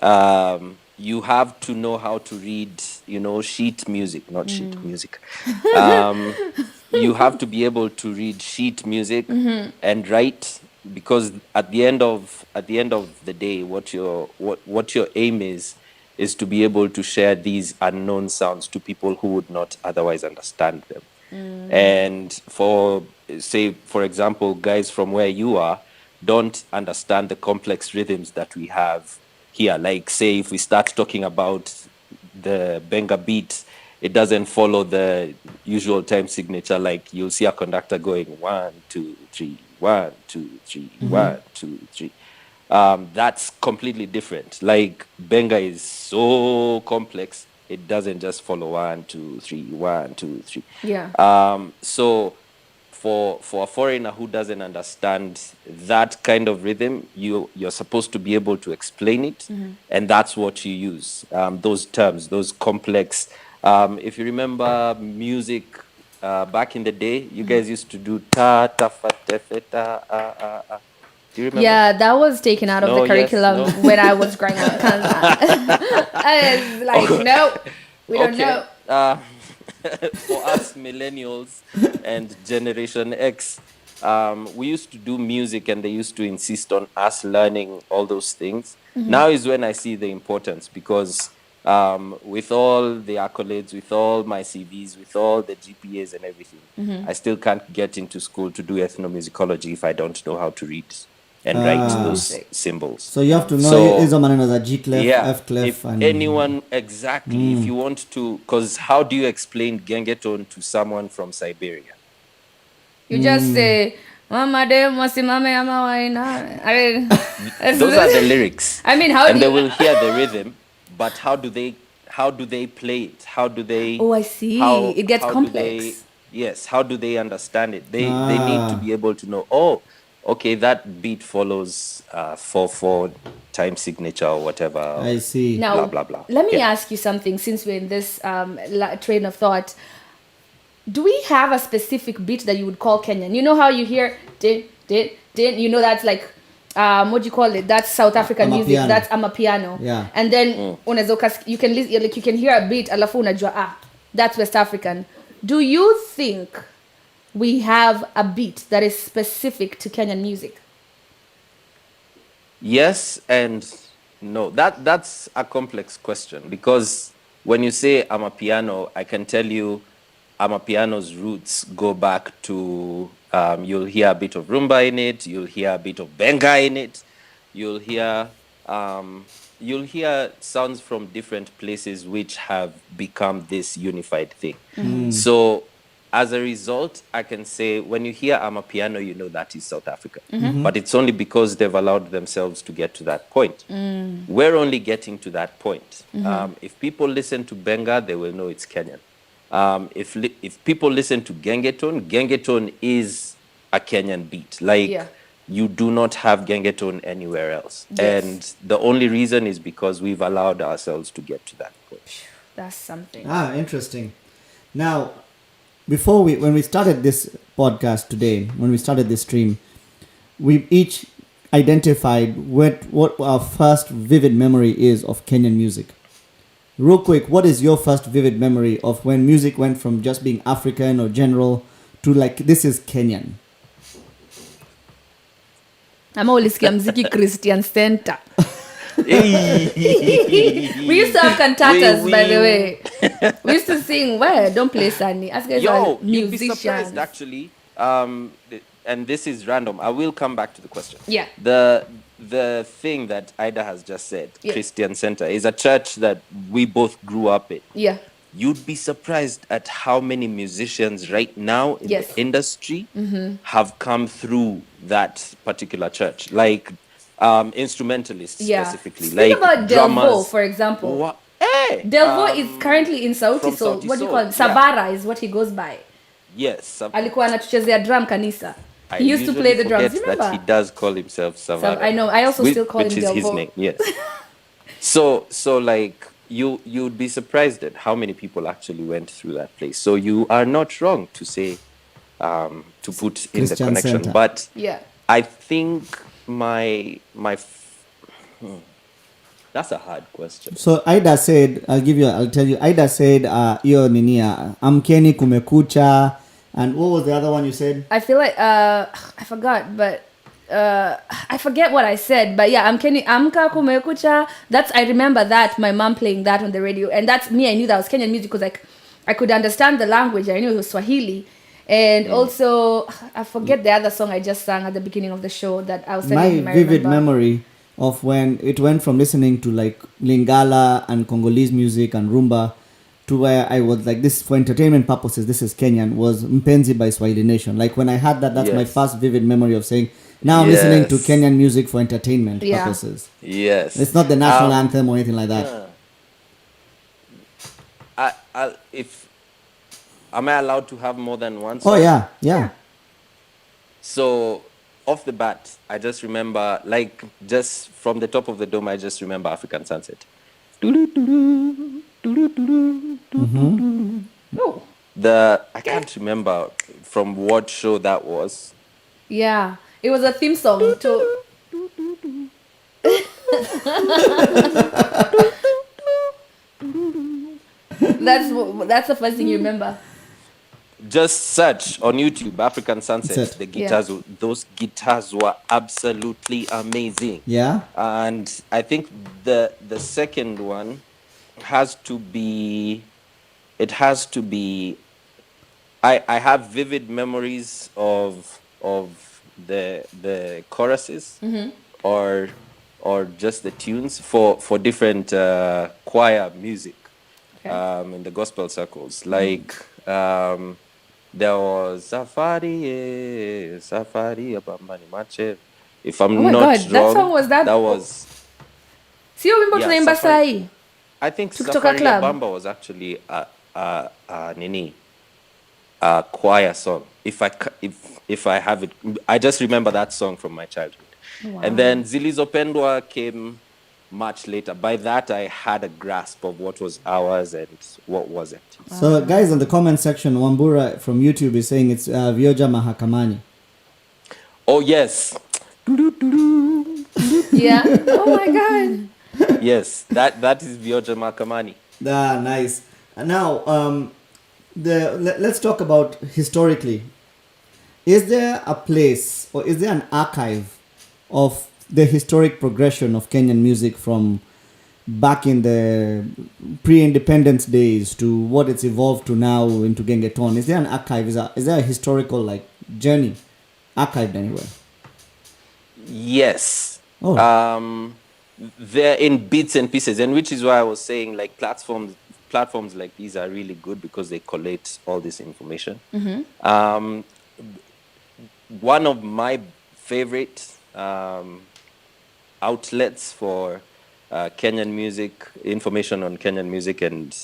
You have to know how to read, sheet music, not sheet music. You have to be able to read sheet music and write, because at the end of the day, what your aim is to be able to share these unknown sounds to people who would not otherwise understand them. And for example, guys from where you are don't understand the complex rhythms that we have here. Like, say, if we start talking about the benga beat, it doesn't follow the usual time signature. Like, you'll see a conductor going 1, 2, 3, 1, 2, 3, 1, 2, 3. That's completely different. Like, benga is so complex, it doesn't just follow 1, 2, 3, 1, 2, 3. Yeah. So for a foreigner who doesn't understand that kind of rhythm, you're supposed to be able to explain it, and that's what you use. Those terms, those complex. If you remember music back in the day, you guys used to do ta ta fa te fe ta Do you remember? Yeah, that was taken out of No, the curriculum yes, no. when I was growing up. I was like, no, we don't know. For us millennials and Generation X, we used to do music, and they used to insist on us learning all those things. Now is when I see the importance, because with all the accolades, with all my CVs, with all the GPAs and everything, I still can't get into school to do ethnomusicology if I don't know how to read. and write those Sick. symbols. So you have to know So hizo maneno za G clef, yeah, F clef if and anyone exactly, if you want to, because how do you explain gengeton to someone from Siberia? You just say, Mama de mwasimame ama waina. I mean, Those are the lyrics. I mean, how And do they you... will hear the rhythm, but how do they play it? How do they Oh, I see. It gets how do they complex. yes, how do they understand it? They need to be able to know, oh, okay, that beat follows 4/4 time signature or whatever. I see. Now, Blah blah blah. let me Yeah. ask you something since we're in this train of thought. Do we have a specific beat that you would call Kenyan? You know how you hear din, din, din, you know that's like what do you call it? That's South African music. Amapiano. That's amapiano. Yeah. And then you can like you can hear a beat alafu unajua that's West African. Do you think we have a beat that is specific to Kenyan music? Yes and no. That's a complex question, because when you say amapiano, I can tell you amapiano's roots go back to you'll hear a bit of rumba in it, you'll hear a bit of benga in it, you'll hear sounds from different places which have become this unified thing. So as a result, I can say when you hear amapiano, you know that is South Africa. But it's only because they've allowed themselves to get to that point. We're only getting to that point. If people listen to benga, they will know it's Kenyan. If people listen to gengeton is a Kenyan beat. Like Yeah. you do not have gengeton anywhere else. Yes. And the only reason is because we've allowed ourselves to get to that point. That's something. Interesting. Now, when we started this podcast today, when we started this stream, we each identified what our first vivid memory is of Kenyan music. Real quick, what is your first vivid memory of when music went from just being African or general to like, this is Kenyan? Ama ulisikia mziki Christian Center. We used to have cantatas, by the way. We used to sing, well, don't play Sunny. Us guys are Yo, you'd be musicians. surprised actually. And this is random. I will come back to the question. Yeah. The thing that Ida has just said, Yeah. Christian Center, is a church that we both grew up in. Yeah. You'd be surprised at how many musicians right now in Yes. the industry have come through that particular church, like instrumentalists specifically. Speak like about drummers. Delvo, for example. Hey, Delvo is currently in Sauti from Sol. Sauti What do you Sol, call it? yeah. Savara is what he goes by. yes. Alikuwa anatuchezea drum kanisa. I He used to play the usually drums. forget Remember? that he does call himself Savara. I know. I also still call which him is his Delvo. name. Yes. so like you'd be surprised at how many people actually went through that place. So you are not wrong to say to put in the Christian connection. Center. But Yeah. I think that's a hard question. So Ida said, I'll tell you, Ida said, iyo ninia, amkeni kumekucha, and what was the other one you said? I feel like I forgot, but I forget what I said. But yeah, Amka Kumekucha. I remember that my mom playing that on the radio, and that's me. I knew that was Kenyan music because like I could understand the language. I knew it was Swahili, and also I forget the other song I just sang at the beginning of the show that I was telling him My I vivid remember. memory of when it went from listening to like Lingala and Congolese music and rumba to where I was like, this for entertainment purposes, this is Kenyan, was Mpenzi by Swahili Nation. Like when I had that, that's my Yes. first vivid memory of saying, now I'm listening to Yes. Kenyan music for entertainment Yeah. purposes. Yes. It's not the national anthem or anything like that. Am I allowed to have more than one Oh song? yeah. So off the bat, I just remember, like, just from the top of the dome, I just remember African Sunset. Oh, I can't remember from what show that was. yeah, it was a theme song to. That's the first thing you remember. Just search on YouTube African Sunset. That's it. The guitars, those guitars were absolutely amazing. Yeah. And I think the second one has to be. It has to be. I have vivid memories of the choruses or just the tunes for different choir music in the gospel circles. Like there was Safari Abambani Mache. If Oh I'm my not God, that song wrong, was that. that was Sio wimbo yeah, tunaimba Safari. sahi. I think Tukitoka Safari club. Abamba was actually a choir song. If I have it, I just remember that song from my childhood. Wow. And then Zilizopendwa came much later. By that, I had a grasp of what was ours and what wasn't. So, guys, in the comment section, Wambura from YouTube is saying it's Vioja Mahakamani. Oh yes, Yeah. Oh my God. yes, that is Vioja Makamani. Ah, nice. Now, let's talk about historically. Is there a place or is there an archive of the historic progression of Kenyan music from back in the pre-independence days to what it's evolved to now into Gengeton? Is there an archive? Is there a historical like journey archived anywhere? Yes. Oh. They're in bits and pieces, and which is why I was saying like platforms like these are really good because they collate all this information. One of my favorite outlets for Kenyan music, information on Kenyan music and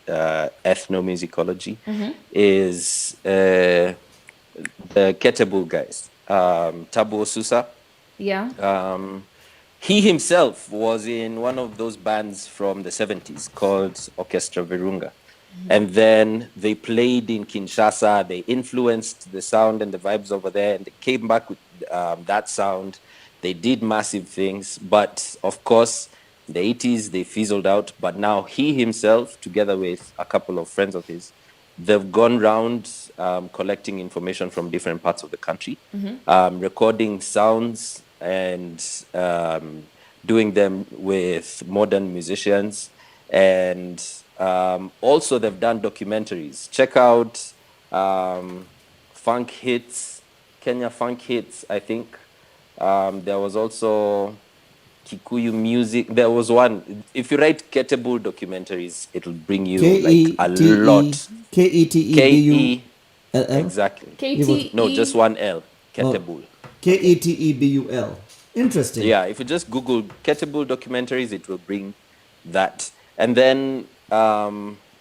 ethnomusicology is the Ketebul guys, Tabu Osusa. Yeah. He himself was in one of those bands from the 70s called Orchestra Virunga. And then they played in Kinshasa. They influenced the sound and the vibes over there, and they came back with that sound. They did massive things, but of course, in the 80s they fizzled out. But now he himself, together with a couple of friends of his, they've gone round collecting information from different parts of the country, recording sounds and doing them with modern musicians. And also they've done documentaries. Check out Funk Hits, Kenya Funk Hits, I think. There was also Kikuyu music. There was one. If you write Ketebul documentaries, it'll bring you like a lot. Ketebul. Exactly. KT. No, just one L. Ketebul. Ketebul. Interesting. Yeah, if you just Google Ketebul documentaries, it will bring that. And then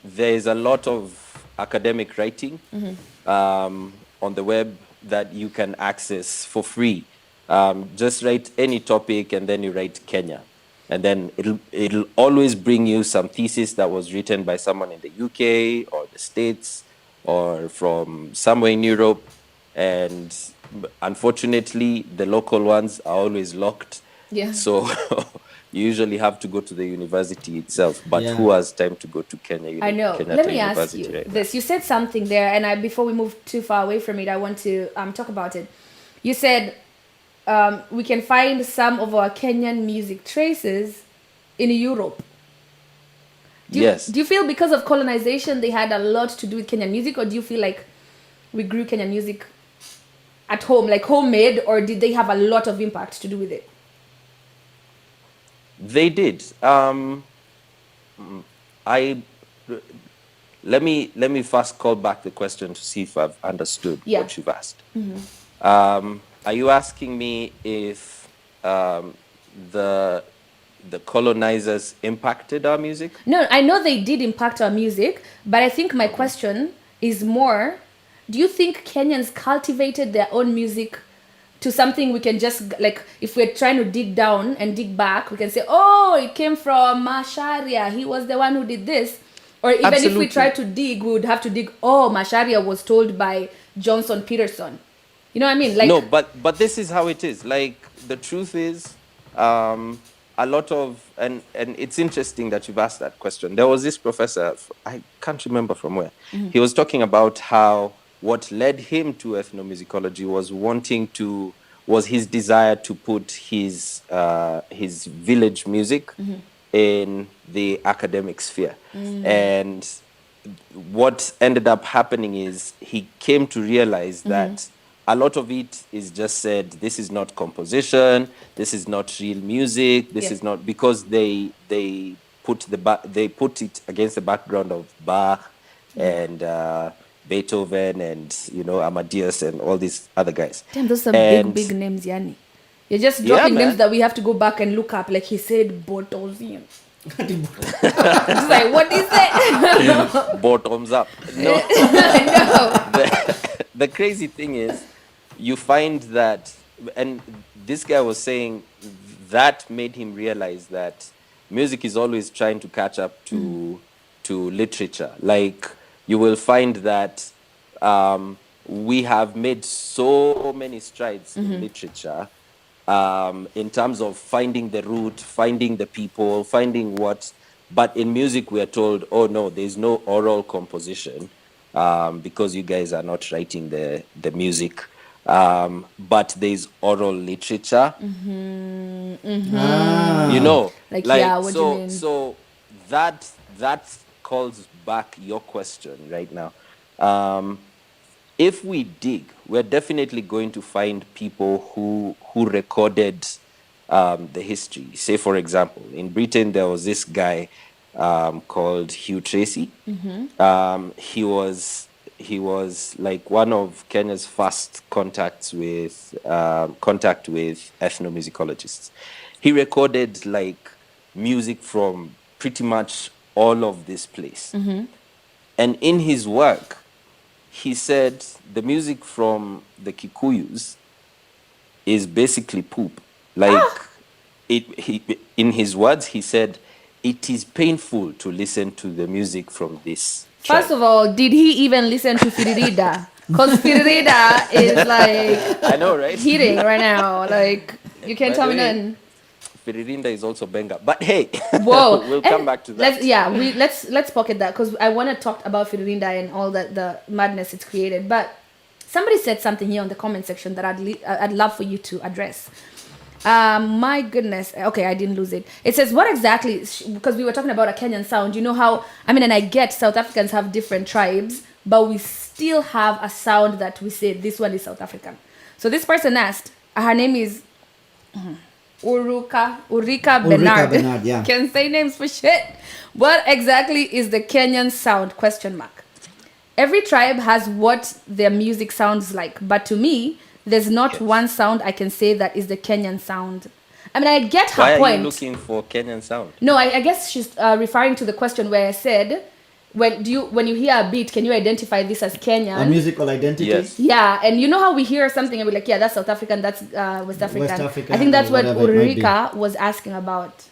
there's a lot of academic writing on the web that you can access for free. Just write any topic and then you write Kenya. And then it'll always bring you some thesis that was written by someone in the UK or the States or from somewhere in Europe. And unfortunately, the local ones are always locked. Yeah. So you usually have to go to the university itself. But Yeah. who has time to go to Kenya? I know. Kenyatta Let me ask University you right now? this. You said something there, and before we move too far away from it, I want to talk about it. You said we can find some of our Kenyan music traces in Europe. Yes. Do you feel because of colonization they had a lot to do with Kenyan music, or do you feel like we grew Kenyan music at home, like homemade, or did they have a lot of impact to do with it? They did. Let me first call back the question to see if I've understood what you've asked. Are you asking me if the colonizers impacted our music? No, I know they did impact our music, but I think my question is more, do you think Kenyans cultivated their own music to something we can just, like, if we're trying to dig down and dig back, we can say, oh, it came from Masharia, he was the one who did this. Or even Absolutely. if we try to dig, we would have to dig, oh, Masharia was told by Johnson Peterson. You know what I mean? Like, no, but this is how it is. Like, the truth is, a lot of, and it's interesting that you've asked that question. There was this professor, I can't remember from where. He was talking about how what led him to ethnomusicology was his desire to put his village music in the academic sphere. And what ended up happening is he came to realize that a lot of it is just said, this is not composition, this is not real music, this Yeah. is not, because they put they put it against the background of Bach and Beethoven and Amadeus and all these other guys. Damn, those are And big names, Yani. You're just yeah, dropping names man. that we have to go back and look up. Like he said, Botozian. Just like, what is that? Bottoms up. No. No. The crazy thing is, you find that, and this guy was saying that made him realize that music is always trying to catch up to literature. Like, you will find that we have made so many strides in literature, in terms of finding the root, finding the people, finding what. But in music, we are told, oh no, there's no oral composition, because you guys are not writing the music. But there's oral literature. You know, Like, like, yeah, what do you mean? so that calls back your question right now. If we dig, we're definitely going to find people who recorded the history. Say, for example, in Britain there was this guy called Hugh Tracy. He was like one of Kenya's first contact with ethnomusicologists. He recorded like music from pretty much all of this place, and in his work, he said the music from the Kikuyus is basically poop. Like, in his words, he said, it is painful to listen to the music from this First tribe. of all, did he even listen to Firirida? Because Firirida is like I know, right? hitting right now. Like, you can't By tell the me way, nothing. Firirinda is also Benga. But hey, Whoa. we'll come back to that. Let's pocket that because I want to talk about Firulinda and all the madness it's created. But somebody said something here on the comment section that I'd love for you to address. My goodness. Okay, I didn't lose it. It says, what exactly, because we were talking about a Kenyan sound, you know how, I mean, and I get South Africans have different tribes, but we still have a sound that we say, this one is South African. So this person asked, her name is Ulrika Bernard. Bernard, yeah. Can say names for shit. What exactly is the Kenyan sound? Question mark. Every tribe has what their music sounds like, but to me, there's not one sound I can say that is the Kenyan sound. I mean, I get her Why point. are you looking for Kenyan sound? No, I guess she's referring to the question where I said, when you hear a beat, can you identify this as Kenyan? A musical identity. Yes. Yeah, and you know how we hear something and we're like, yeah, that's South African, that's West African. African I think that's or what whatever it might be. Ulrika was asking about.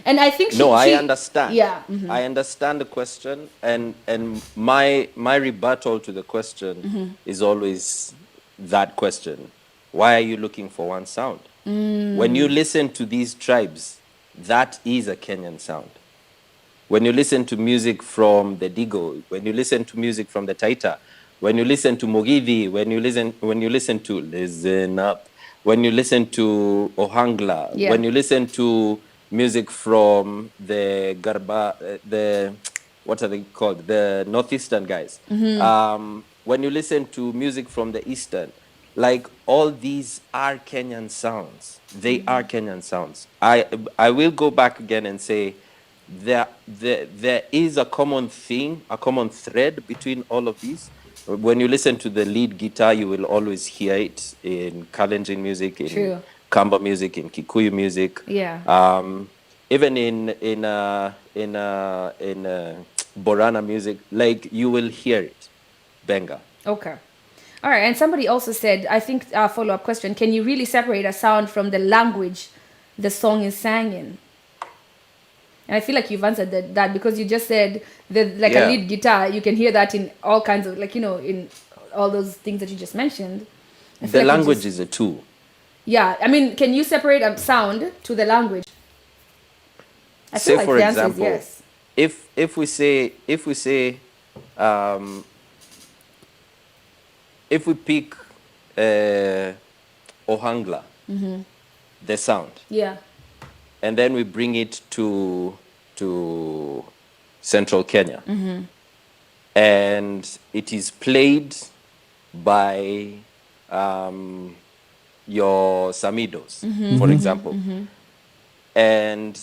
And I think I understand. Yeah. I understand the question, and my rebuttal to the question is always that question: why are you looking for one sound? When you listen to these tribes, that is a Kenyan sound. When you listen to music from the Digo, when you listen to music from the Taita, when you listen to Mogidhi, when you listen to Listen Up, when you listen to Ohangla, Yeah. when you listen to music from the Garba, the what are they called? The northeastern guys. When you listen to music from the eastern, like, all these are Kenyan sounds. They are Kenyan sounds. I will go back again and say there is a common thing, a common thread between all of these. When you listen to the lead guitar, you will always hear it in Kalenjin music, in True. Kamba music, in Kikuyu music. Yeah. Even in Borana music, like, you will hear it. Benga. Okay. All right. And somebody also said, I think a follow-up question, can you really separate a sound from the language the song is sang in? And I feel like you've answered that because you just said that, like, a lead guitar, you can hear that in all kinds of, like, in all those things that you just mentioned. The language is a tool. Yeah. I mean, can you separate a sound to the language? I feel Say, like for the answer is example, yes. if we say if we pick Ohangla, the sound, Yeah. and then we bring it to central Kenya, and it is played by your Samidos, for example, and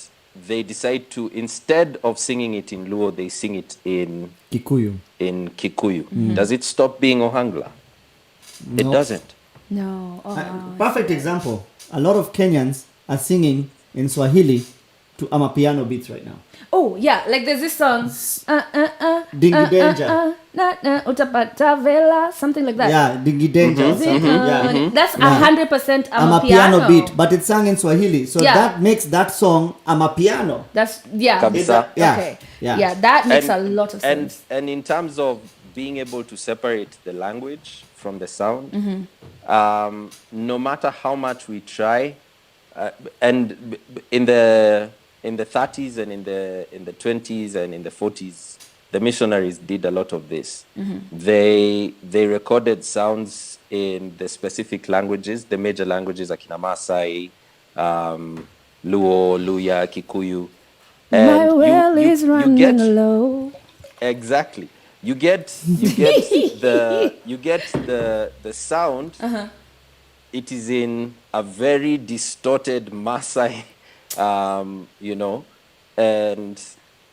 they decide to, instead of singing it in Luo, they sing it in Kikuyu. Kikuyu. Does it stop being Ohangla? It No. doesn't. No. Oh, wow. Perfect example. A lot of Kenyans are singing in Swahili to Amapiano beats right now. Oh, yeah. Like there's this song. Dingy Danger. Utapata vela, something like that. Yeah, Dingy Danger. Something. Yeah. That's 100% Amapiano beat, but it's sung in Swahili. So Yeah. that makes that song Amapiano. That's yeah. Kabisa. Yeah. Okay. Yeah. Yeah, that makes a lot of and sense. and in terms of being able to separate the language from the sound, no matter how much we try, and in the 30s and in the 20s and in the 40s, the missionaries did a lot of this. They recorded sounds in the specific languages, the major languages, Akina Masai, Luo, Luya, Kikuyu. My And well is running get low. exactly. You get the sound. It is in a very distorted Maasai, and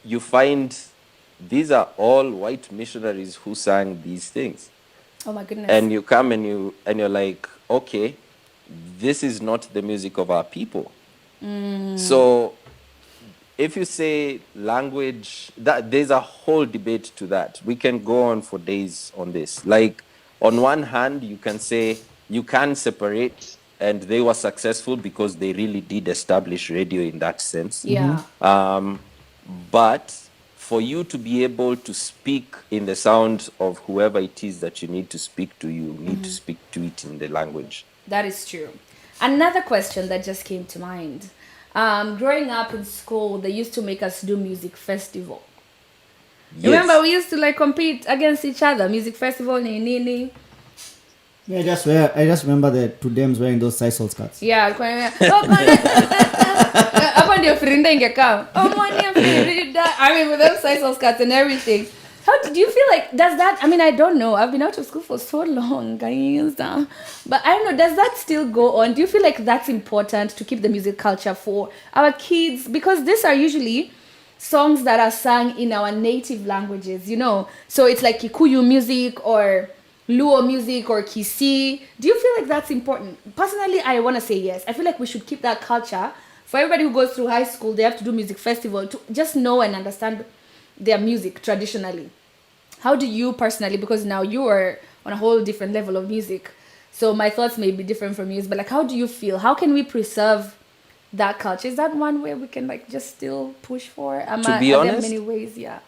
you find these are all white missionaries who sang these things. Oh my goodness. And you come and you're like, okay, this is not the music of our people. So if you say language, that there's a whole debate to that. We can go on for days on this. Like, on one hand, you can say you can separate, and they were successful because they really did establish radio in that sense. yeah. But for you to be able to speak in the sound of whoever it is that you need to speak to, you need to speak to it in the language. That is true. Another question that just came to mind. Growing up in school, they used to make us do music festival. Yes. Remember, we used to like compete against each other. Music festival, nini. Yeah, I just remember the two dames wearing those sisal skirts. Yeah, hapo ndio Firinda ingekaa. Oh, mwani ya Firinda. I mean, with them sisal skirts and everything. How do you feel like, does that, I mean, I don't know. I've been out of school for so long, guys. But I don't know, does that still go on? Do you feel like that's important to keep the music culture for our kids? Because these are usually songs that are sung in our native languages, you know? So it's like Kikuyu music or Luo music or Kisi. Do you feel like that's important? Personally, I want to say yes. I feel like we should keep that culture. For everybody who goes through high school, they have to do music festival to just know and understand their music traditionally. How do you personally, because now you are on a whole different level of music, so my thoughts may be different from yours, but like, how do you feel? How can we preserve that culture? Is that one way we can like just still push for? To be are honest, there many ways? Yeah.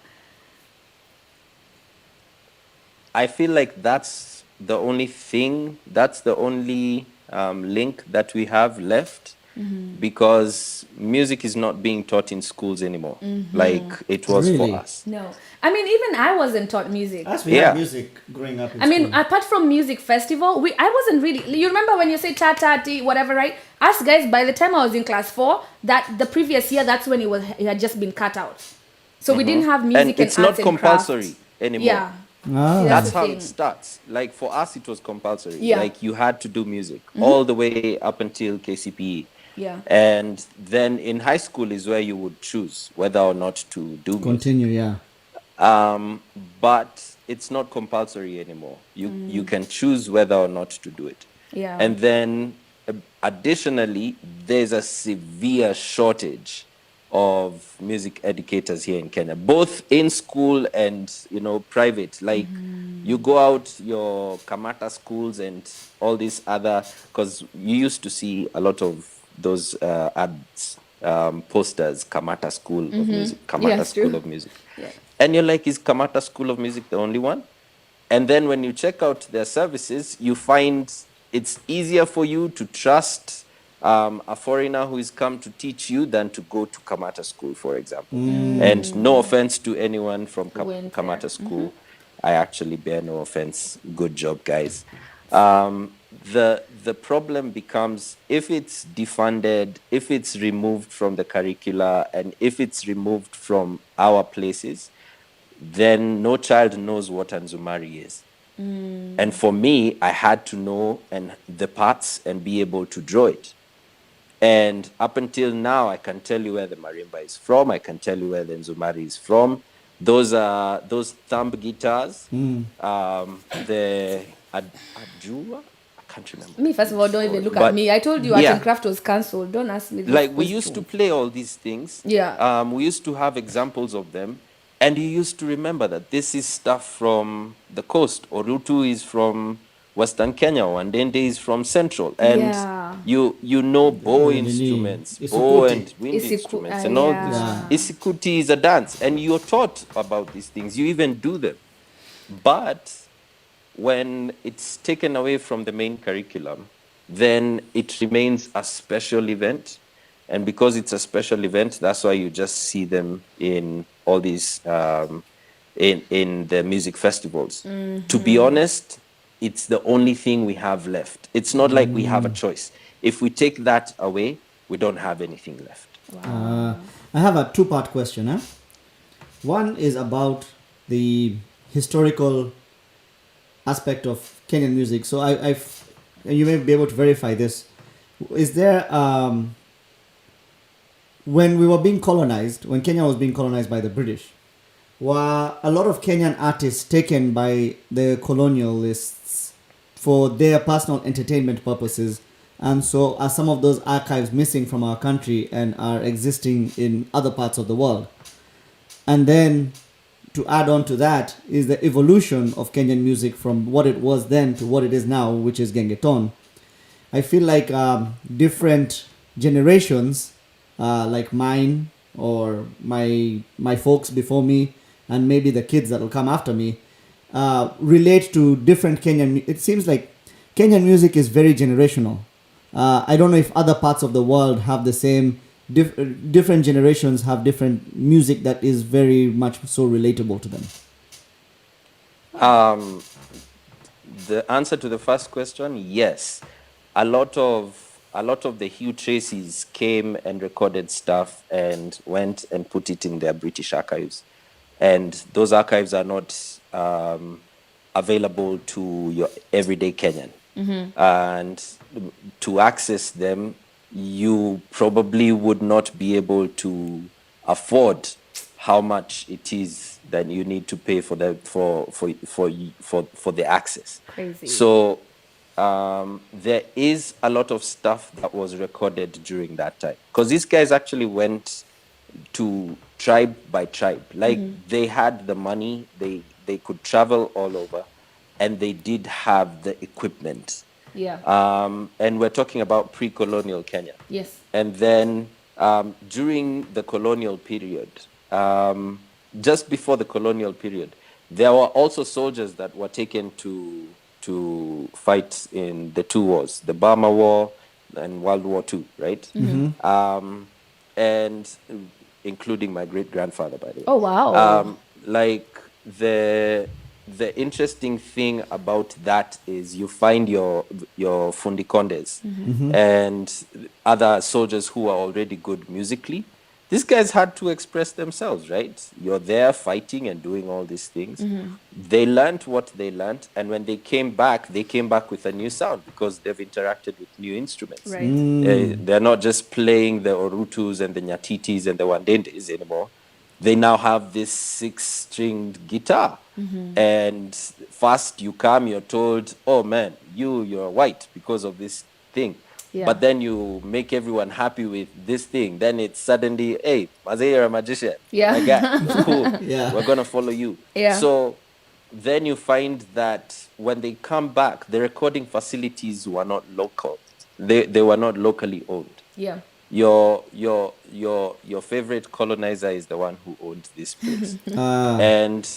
I feel like that's the only thing, that's the only link that we have left, because music is not being taught in schools anymore, like it was Really? for us. No. I mean, even I wasn't taught music. As we Yeah. had music growing up in I mean, school. apart from music festival, I wasn't really. You remember when you say ta ta ti whatever, right? Us guys, by the time I was in class 4, that the previous year, that's when it had just been cut out. So we didn't have music And it's and not arts and crafts. compulsory anymore. Yeah. Ah. See, That's the how thing. it starts. Like for us, it was compulsory. Yeah. Like you had to do music all the way up until KCPE. Yeah. And then in high school is where you would choose whether or not to do music. Continue, yeah. But it's not compulsory anymore. You can choose whether or not to do it. Yeah. And then additionally, there's a severe shortage of music educators here in Kenya, both in school and private. Like you go out your Kamata schools and all these other, because you used to see a lot of those ads, posters, Kamata School of Music, Kamata Yeah, it's School true. of Music. Yeah. And you're like, is Kamata School of Music the only one? And then when you check out their services, you find it's easier for you to trust a foreigner who is come to teach you than to go to Kamata School, for example. And no offense to anyone from Who went there. Kamata School. I actually bear no offense. Good job, guys. The problem becomes if it's defunded, if it's removed from the curricula, and if it's removed from our places, then no child knows what Anzumari is. And for me, I had to know and the parts and be able to draw it. And up until now, I can tell you where the marimba is from. I can tell you where the nzumari is from. Those are those thumb guitars. The adjua. I can't remember. Me, what first of all, it's don't even called. look at But me. I told you art and yeah, craft was cancelled. Don't ask me this like we question. used to play all these things. Yeah. We used to have examples of them, and you used to remember that this is stuff from the coast. Orutu is from Western Kenya, Wandende is from Central, and Yeah. you know bow Nini, instruments, bow Isukuti. and wind instruments, and all this. Yeah. Isikuti is a dance, and you're taught about these things. You even do them, but when it's taken away from the main curriculum, then it remains a special event. And because it's a special event, that's why you just see them in all these in the music festivals. To be honest, it's the only thing we have left. It's not like we have a choice. If we take that away, we don't have anything left. I have a two-part question. One is about the historical aspect of Kenyan music. So you may be able to verify this. Is there when we were being colonized, when Kenya was being colonized by the British, were a lot of Kenyan artists taken by the colonialists for their personal entertainment purposes? And so are some of those archives missing from our country and are existing in other parts of the world? And then to add on to that is the evolution of Kenyan music from what it was then to what it is now, which is gengeton. I feel like different generations, like mine or my folks before me, and maybe the kids that will come after me, relate to different Kenyan. It seems like Kenyan music is very generational. I don't know if other parts of the world have the same. Different generations have different music that is very much so relatable to them. The answer to the first question, yes. A lot of the Hugh Tracy's came and recorded stuff and went and put it in their British archives. And those archives are not available to your everyday Kenyan. And to access them, you probably would not be able to afford how much it is that you need to pay for the for the access. Crazy. So there is a lot of stuff that was recorded during that time, because these guys actually went to tribe by tribe. Like they had the money, they could travel all over, and they did have the equipment. Yeah. And we're talking about pre-colonial Kenya. Yes. And then during the colonial period, just before the colonial period, there were also soldiers that were taken to fight in the two wars, the Burma War and World War II, right? And including my great-grandfather, by the way. Oh, wow. Like the interesting thing about that is you find your fundikondes and other soldiers who are already good musically. These guys had to express themselves, right? You're there fighting and doing all these things. They learned what they learned, and when they came back with a new sound because they've interacted with new instruments. Right. They're not just playing the orutus and the nyatitis and the wandendes anymore. They now have this 6-stringed guitar. And first you come, you're told, oh man, you're white because of this thing. Yeah. But then you make everyone happy with this thing. Then it's suddenly, hey, Mazay, you're a magician. Yeah. My guy, that's cool. Yeah. We're going to follow you. Yeah. So then you find that when they come back, the recording facilities were not local. They were not locally owned. Yeah. Your favorite colonizer is the one who owned this place. And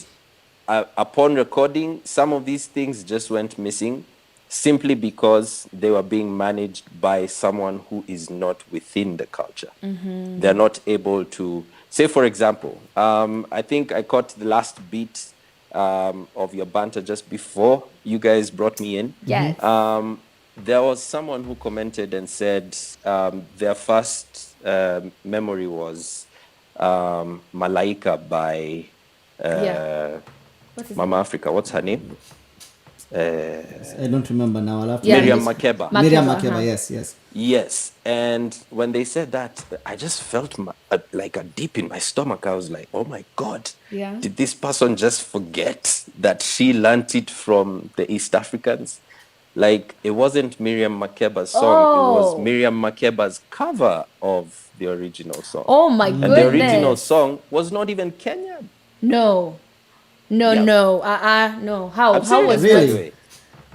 upon recording, some of these things just went missing simply because they were being managed by someone who is not within the culture. They're not able to, say for example, I think I caught the last beat of your banter just before you guys brought me in. Yes. There was someone who commented and said their first memory was Malaika by Yeah. What is Mama Africa. What's her name? I don't remember now. I'll have to Yeah, Miriam look. Makeba. Miriam Makeba, Makeba, huh? yes. Yes, and when they said that, I just felt like a dip in my stomach. I was like, "Oh my God, Yeah. did this person just forget that she learnt it from the East Africans?" Like it wasn't Miriam Makeba's song; it was Oh. Miriam Makeba's cover of the original song, Oh my and the original goodness. song was not even Kenyan. No. No, Yep, no. No. How? I'm How serious. was By what? the Really? way,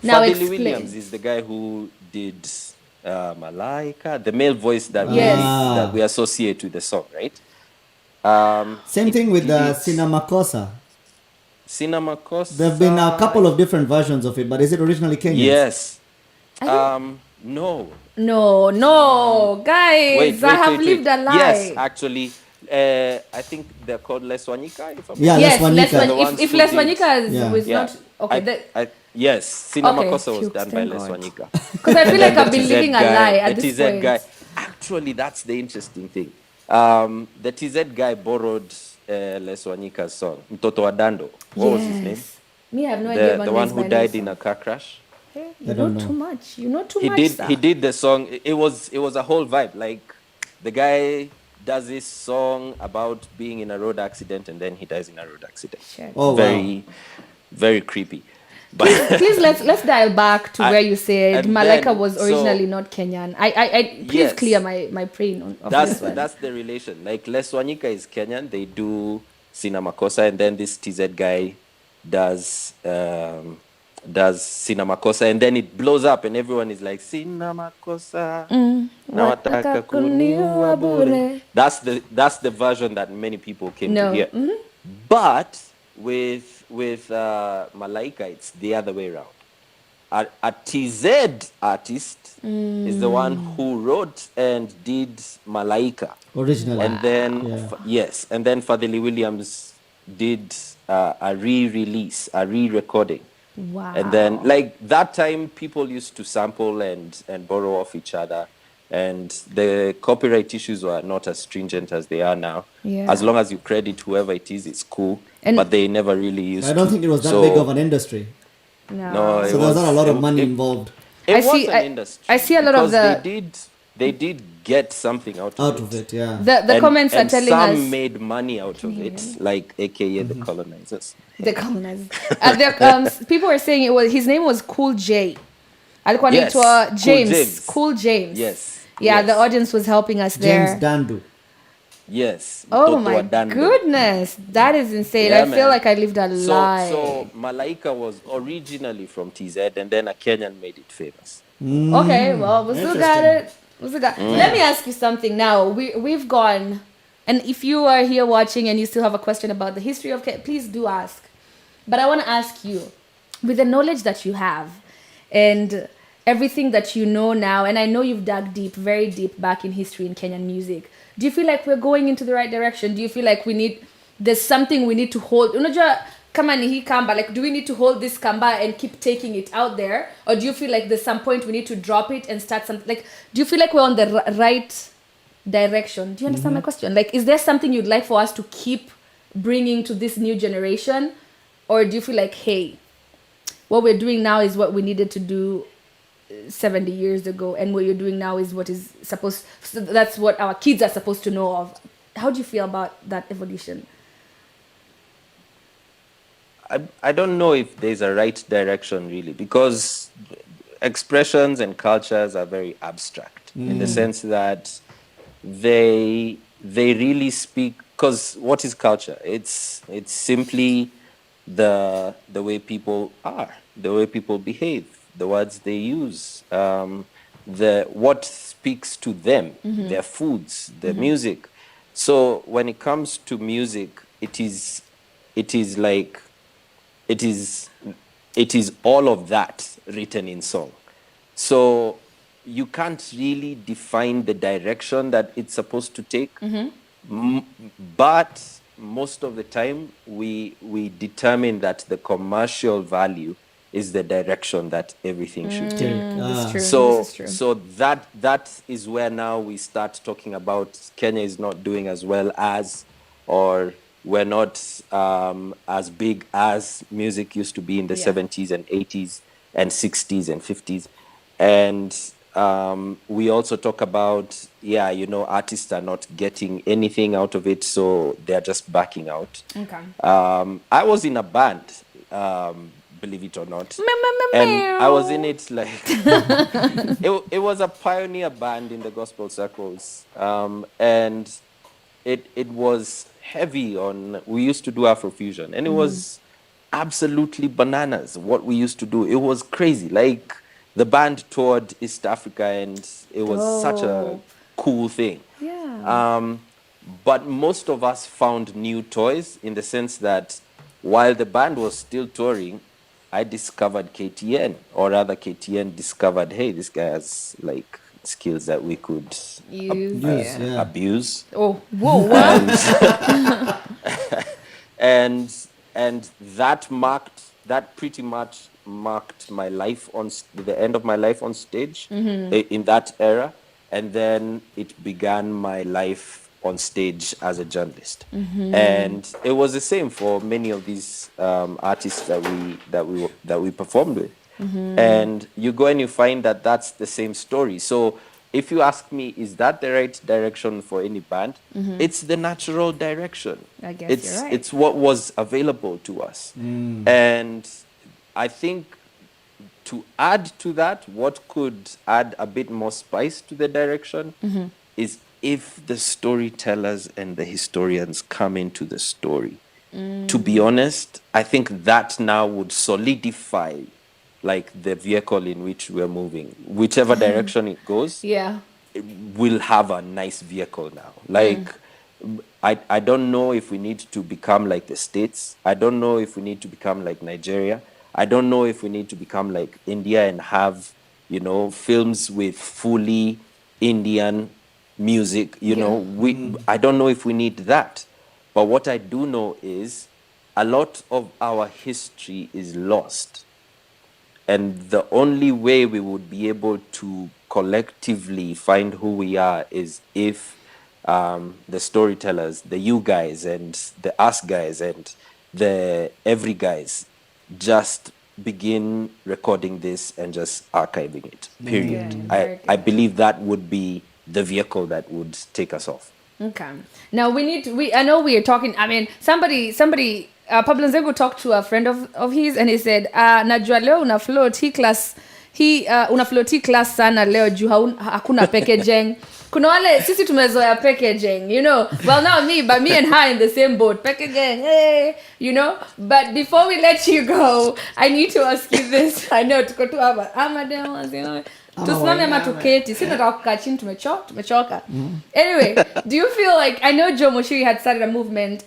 Now Fadili Williams explain. is the guy who did Malaika, the male voice that Yes. we associate with the song, right? Same thing with He did Sinamakosa. There have been a couple Cinemacosa. of different versions of it, but is it originally Kenyans? Yes. I think No. no, no, guys. Wait, I wait, have wait, lived wait. a Yes, lie. actually, I think they're called Leswanika, if I'm not Yeah, Yes, mistaken. Les They're Leswanika. the ones if who Les did. Wanyika Yeah. was Yeah. not okay, Yes, okay, Cinemacosa was phew, done by thank Les God. Wanika. Because I feel And like then I've been living a lie the at this TZ guy. point. Actually, that's the interesting thing. The TZ guy borrowed Les Wanika's song, Mtoto wa Dando. What was his name? Yes. Me, I have no idea The about one Liz who Manuel's died in a song. car crash. Hey, I you know don't too know. much. You know too He much, did sir. the song. It was a whole vibe. Like the guy does this song about being in a road accident and then he dies in a road accident. Shit. Oh, wow. Very creepy. But Please let's dial back to where you said and Malika then was originally not Kenyan. I please clear yes, my brain of this one. that's the relation. Like Les Wanyika is Kenyan. They do Cinemacosa, and then this TZ guy does Cinemacosa, and then it blows up, and everyone is like Cinemacosa. Wataka Nawataka kuniua kuniua bure. bure. That's the version that many people came to No. hear. But with Malaika, it's the other way around. A TZ artist is the one who wrote and did Malaika. Originally. And then, Yeah. yes, and then Fadili Williams did a re-release, a re-recording. Wow. And then, like that time, people used to sample and borrow off each other, and the copyright issues were not as stringent as they are now. Yeah. As long as you credit whoever it is, it's cool. And- but they never really used. I don't to. think it was that So- big of an industry. No, So there's not a lot of money involved It I was see- an I- industry. I see a lot of because the- they did get something out of it. Yeah. The comments are and telling some us made money out of it, like AKA the colonizers. the colonizers. People were saying his name was Cool J. Alikuwa Yes, anaitwa Cool James. James. Cool James. Yes. Yeah, yes, the audience was helping us there. James Dandu. Yes. Oh Mtoto my wa Dando. goodness, that is insane. Yeah, I feel man. like I lived a lie. So Malaika was originally from TZ, and then a Kenyan made it famous. Okay, well, we still got Interesting. it. We still got. Let me ask you something now. We've gone, and if you are here watching and you still have a question about the history of please do ask. But I want to ask you, with the knowledge that you have, and everything that you know now, and I know you've dug deep, very deep back in history in Kenyan music. Do you feel like we're going into the right direction? Do you feel like there's something we need to hold? Unajua kama ni hii kamba, like do we need to hold this kamba and keep taking it out there? Or do you feel like there's some point we need to drop it and start something? Like, do you feel like we're on the right direction? Do you understand my question? Like, is there something you'd like for us to keep bringing to this new generation? Or do you feel like, hey, what we're doing now is what we needed to do 70 years ago, and what you're doing now is what is supposed, so that's what our kids are supposed to know of? How do you feel about that evolution? I don't know if there's a right direction really, because expressions and cultures are very abstract in the sense that they really speak, because what is culture? It's simply the way people are, the way people behave, the words they use, the what speaks to them, their foods, their music. So when it comes to music, it is like it is all of that written in song. So you can't really define the direction that it's supposed to take. But most of the time we determine that the commercial value is the direction that everything should take. This is true. So This is true. so that is where now we start talking about Kenya is not doing as well as, or we're not as big as music used to be in the Yeah. 70s and 80s. and 60s and 50s. And we also talk about, artists are not getting anything out of it, so they're just backing out. Okay. I was in a band, believe it or not, and I was in it like it was a pioneer band in the gospel circles, and it was heavy on. We used to do Afrofusion, and it was absolutely bananas what we used to do. It was crazy. Like the band toured East Africa, and it was such a Dope. cool thing. Yeah. But most of us found new toys in the sense that while the band was still touring, I discovered KTN, or rather KTN discovered, hey, this guy has like skills that we could Use. Use, Yeah. yeah. abuse. Oh, whoa, what? and and that pretty much marked my life the end of my life on stage in that era, and then it began my life on stage as a journalist. And it was the same for many of these artists that we performed with. And you go and you find that that's the same story. So if you ask me, is that the right direction for any band? It's the natural direction. I guess you're right. It's what was available to us. And I think to add to that, what could add a bit more spice to the direction is if the storytellers and the historians come into the story. To be honest, I think that now would solidify like the vehicle in which we're moving. Whichever direction it goes, Yeah. we'll have a nice vehicle now. Like, I don't know if we need to become like the States. I don't know if we need to become like Nigeria. I don't know if we need to become like India and have, films with fully Indian music. I don't know if we need that. But what I do know is a lot of our history is lost. And the only way we would be able to collectively find who we are is if the storytellers, the you guys and the us guys and the every guys just begin recording this and just archiving it. Period. Good, very I good. believe that would be the vehicle that would take us off. Okay. Now I know we are talking. I mean, somebody. Pablo Nzego talked to a friend of his and he said, najua leo una float hii class una float hii class sana leo juu hakuna packaging. Kuna wale sisi tumezoea packaging, Well, now me and her in the same boat. Packaging, hey, But before we let you go, I need to ask you this. I know tuko tu hapa. Tusimame ama tuketi. Si nataka kukaa chini tumechoka. Anyway, do you feel like, I know Joe Moshiri had started a movement.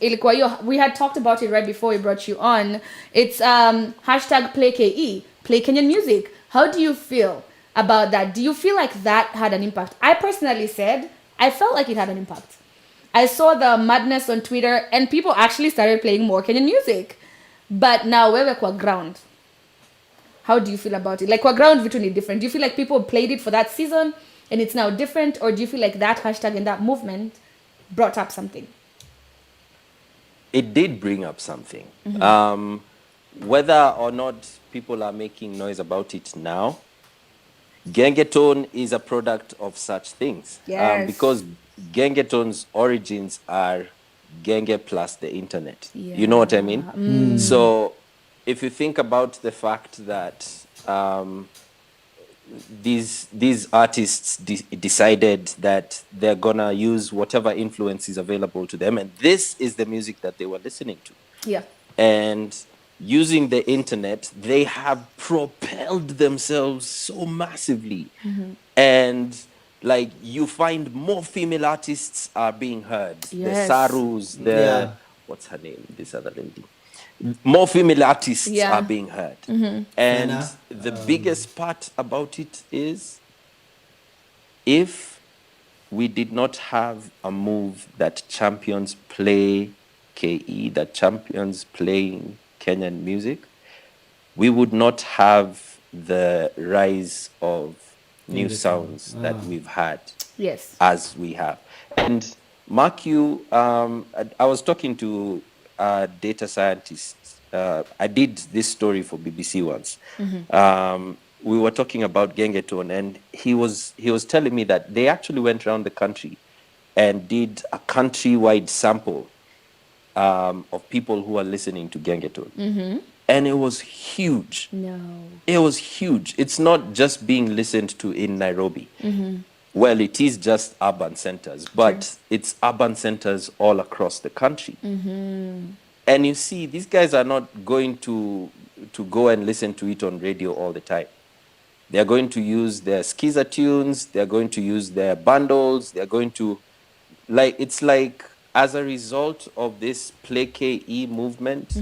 We had talked about it right before we brought you on. It's #PlayKE, play Kenyan music. How do you feel about that? Do you feel like that had an impact? I personally said I felt like it had an impact. I saw the madness on Twitter and people actually started playing more Kenyan music. But now we're kwa ground. How do you feel about it? Like, kwa ground vitu ni different. Do you feel like people played it for that season and it's now different? Or do you feel like that hashtag and that movement brought up something? It did bring up something. Whether or not people are making noise about it now, Gengeton is a product of such things. Yes. Because Gengeton's origins are Genge plus the internet. Yeah. You know what I mean? So if you think about the fact that these artists decided that they're gonna use whatever influence is available to them, and this is the music that they were listening to. Yeah. And using the internet, they have propelled themselves so massively. And like you find more female artists are being heard. Yes. The Sarus, what's her name? This other lady. More female artists are being heard. And the biggest part about it is if we did not have a move that champions play KE, that champions playing Kenyan music, we would not have the rise of new sounds that we've had. Yes. As we have. And mark you, I was talking to a data scientist I did this story for BBC once. We were talking about Gengeton, and he was telling me that they actually went around the country and did a countrywide sample of people who are listening to Gengeton. And it was huge. No. It was huge. It's not just being listened to in Nairobi. Well, it is just urban centers, but it's urban centers all across the country. And you see, these guys are not going to go and listen to it on radio all the time. They're going to use their Skiza tunes. They're going to use their bundles. They're going to, it's like as a result of this Play KE movement,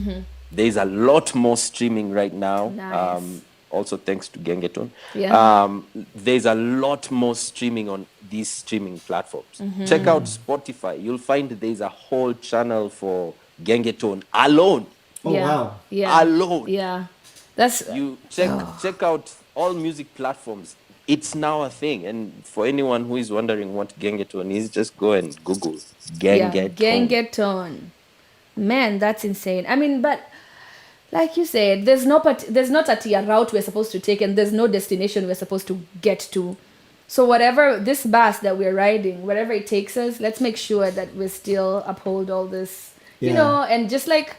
there's a lot more streaming right now. Nice. Also thanks to Gengeton. Yeah. There's a lot more streaming on these streaming platforms. Check out Spotify. You'll find there's a whole channel for Gengeton alone. Oh, yeah. wow. Yeah. Alone. Yeah. That's You check out all music platforms. It's now a thing. And for anyone who is wondering what Gengeton is, just go and Google Gengeton. Gengeton. Man, that's insane. I mean, but like you said, there's not a route we're supposed to take, and there's no destination we're supposed to get to. So whatever this bus that we're riding, wherever it takes us, let's make sure that we still uphold all this, you know. And just like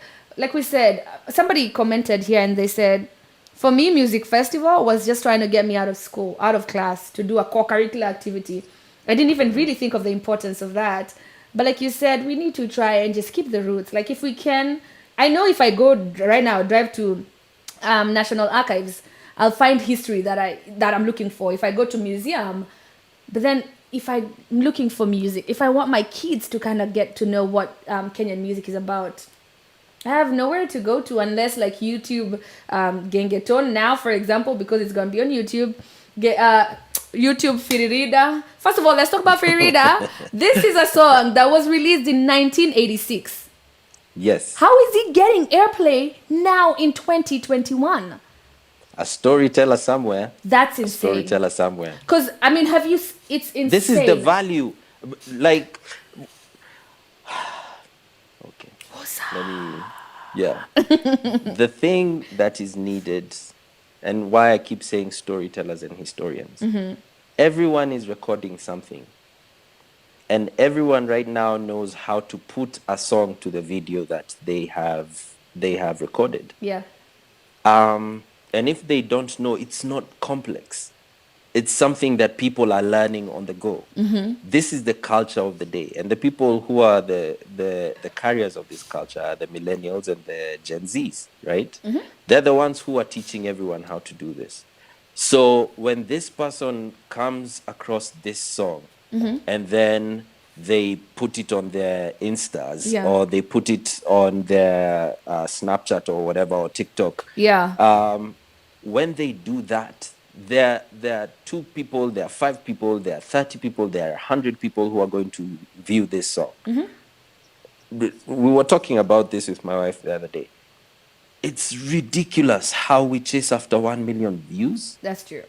we said, somebody commented here and they said, for me, music festival was just trying to get me out of school, out of class, to do a co-curricular activity. I didn't even really think of the importance of that. But like you said, we need to try and just keep the roots. Like if we can, I know if I go right now, drive to National Archives, I'll find history that I'm looking for. If I go to museum, but then if I'm looking for music, if I want my kids to kind of get to know what Kenyan music is about, I have nowhere to go to unless like YouTube, Gengeton now, for example, because it's going to be on YouTube. YouTube Firirida. First of all, let's talk about Firirida. This is a song that was released in 1986. Yes. How is it getting airplay now in 2021? A storyteller somewhere. That's insane. Storyteller somewhere. Because, I mean, it's insane. This is the value. Like, okay. Yeah. The thing that is needed, and why I keep saying storytellers and historians, everyone is recording something. And everyone right now knows how to put a song to the video that they have recorded. Yeah. And if they don't know, it's not complex. It's something that people are learning on the go. This is the culture of the day. And the people who are the carriers of this culture are the millennials and the Gen Zs, right? They're the ones who are teaching everyone how to do this. So when this person comes across this song, and then they put it on their Instas, or they put it on their Snapchat or whatever, or TikTok. Yeah. When they do that, there are 2 people, there are 5 people, there are 30 people, there are 100 people who are going to view this song. We were talking about this with my wife the other day. It's ridiculous how we chase after 1 million views. That's true.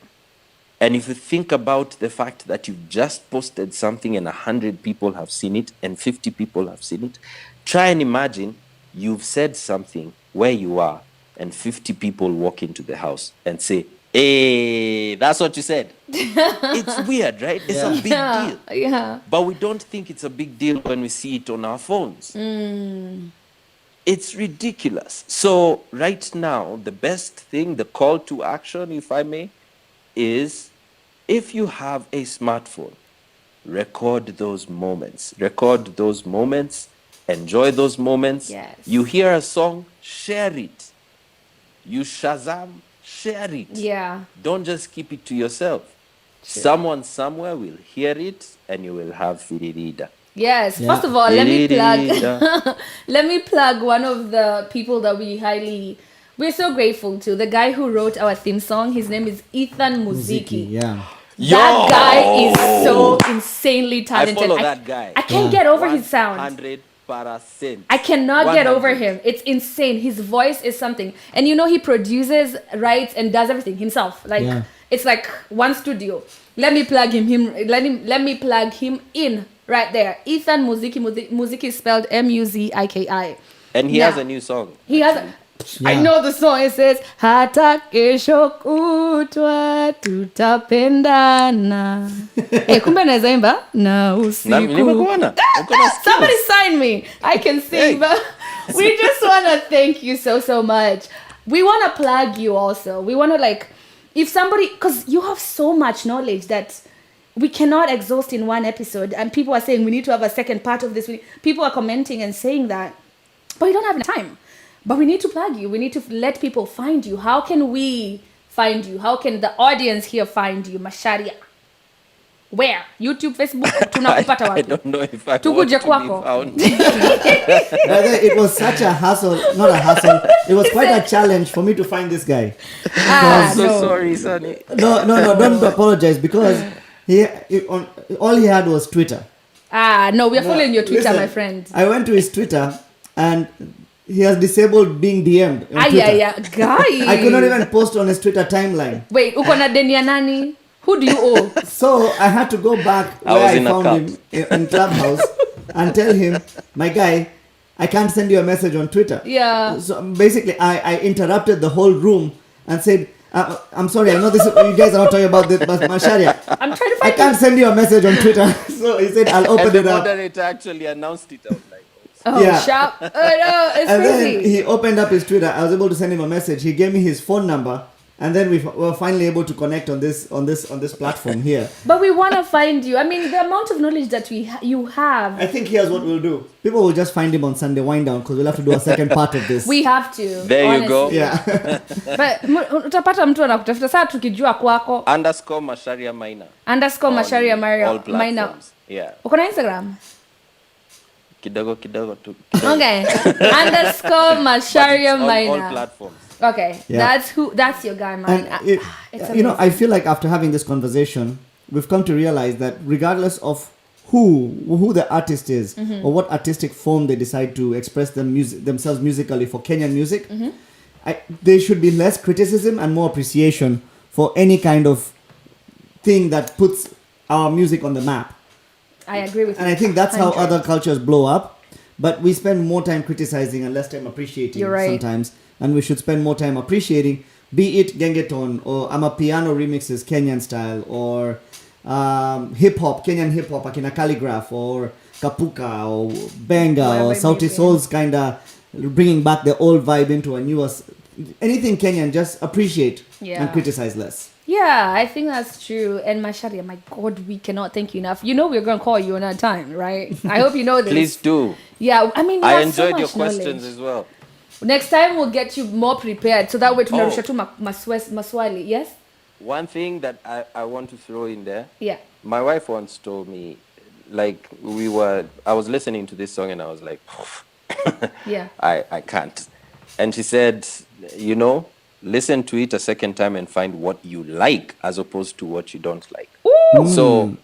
And if you think about the fact that you've just posted something and 100 people have seen it and 50 people have seen it, try and imagine you've said something where you are and 50 people walk into the house and say, hey, that's what you said. It's weird, right? It's a big deal. Yeah. But we don't think it's a big deal when we see it on our phones. It's ridiculous. So right now, the best thing, the call to action, if I may, is if you have a smartphone, record those moments. Record those moments. Enjoy those moments. Yes. You hear a song, share it. You Shazam, share it. Yeah. Don't just keep it to yourself. Someone somewhere will hear it and you will have Firirida. Yes. Yeah. First of all, let me plug one of the people that we're so grateful to. The guy who wrote our theme song, his name is Ethan Muziki. Yeah. That guy is so insanely talented. I follow that guy. I can't get over his sound. 100%. I cannot get over him. It's insane. His voice is something. And you know, he produces, writes, and does everything himself. Like it's like one studio. Let me plug let me plug him in right there. Ethan Muziki. Muziki is spelled Muziki. And he has a new song. He has I Yeah. know the song. It says hata kesho kutwa tutapendana. Kumbe naweza imba na usiku. Nimekuona. Uko na skills. Somebody sign me. I can sing, Hey. but we just want to thank you so much. We want to plug you also. We want to if somebody, because you have so much knowledge that we cannot exhaust in one episode, and people are saying we need to have a second part of this. People are commenting and saying that, but we don't have time. But we need to plug you. We need to let people find you. How can we find you? How can the audience here find you? Macharia. Where? YouTube, Facebook? Tunakupata I wapi? don't know if I Tukuje want to kwako. be found. Brother, it was such a hassle. Not a hassle. It was quite a challenge for me to find this guy. I'm so no. sorry, Sonny. No, don't apologize, because all he had was Twitter. No, we are following your Twitter, Listen, my friend. I went to his Twitter and he has disabled being DM'd on Twitter. Yeah. Guy. I could not even post on his Twitter timeline. Wait, uko na deni ya nani? Who do you owe? So I had to go back I where was I in a found cult. him in Clubhouse and tell him, my guy, I can't send you a message on Twitter. Yeah. So basically, I interrupted the whole room and said, I'm sorry, I know this. You guys are not talking about this, but Macharia, I'm trying to I find can't send you a message on Twitter. So he said, I'll open And the it up. moderator actually announced it. I was like, Oh, Yeah. sharp. Oh, no, it's And crazy. then he opened up his Twitter. I was able to send him a message. He gave me his phone number, and then we were finally able to connect on this platform here. But we want to find you. I mean, the amount of knowledge that you have, I think here's what we'll do. People will just find him on Sunday Wind Down, because we'll have to do a second part of this. we have to. There you go. honestly. Yeah. But utapata mtu anakutafuta saa tukijua kwako _ Macharia Minor. _ Macharia All Minor. platforms. Yeah. Uko na Instagram? Kidogo tu. Okay. _ Macharia On all Minor. platforms. Okay. Yeah. That's your guy, man. And it, It's you know, amazing. I feel like after having this conversation, we've come to realize that regardless of who the artist is, Mm-hmm. or what artistic form they decide to express themselves musically for Kenyan music, Mm-hmm. there should be less criticism and more appreciation for any kind of thing that puts our music on the map. I agree with you. And I think that's how 100. other cultures blow up. But we spend more time criticizing and less time appreciating You're right. sometimes. And we should spend more time appreciating, be it gengeton or Amapiano remixes Kenyan style, or hip hop, Kenyan hip hop, akina Calligraph, or Kapuka, or Benga, Whatever or it may Sauti be. Souls, kind of bringing back the old vibe into a newer. Anything Kenyan, just appreciate Yeah. and criticize less. Yeah, I think that's true. And Macharia, my God, we cannot thank you enough. You know we're going to call you another time, right? I hope you know this. Please do. Yeah, I mean, you I have so enjoyed your much questions knowledge. as well. Next time we'll get you more prepared, so that way tunarusha Oh. tu maswali. Yes? One thing that I want to throw in there. Yeah. My wife once told me, like I was listening to this song and I was like, Yeah. I can't. And she said, listen to it a second time and find what you like as opposed to what you don't like. Ooh, So,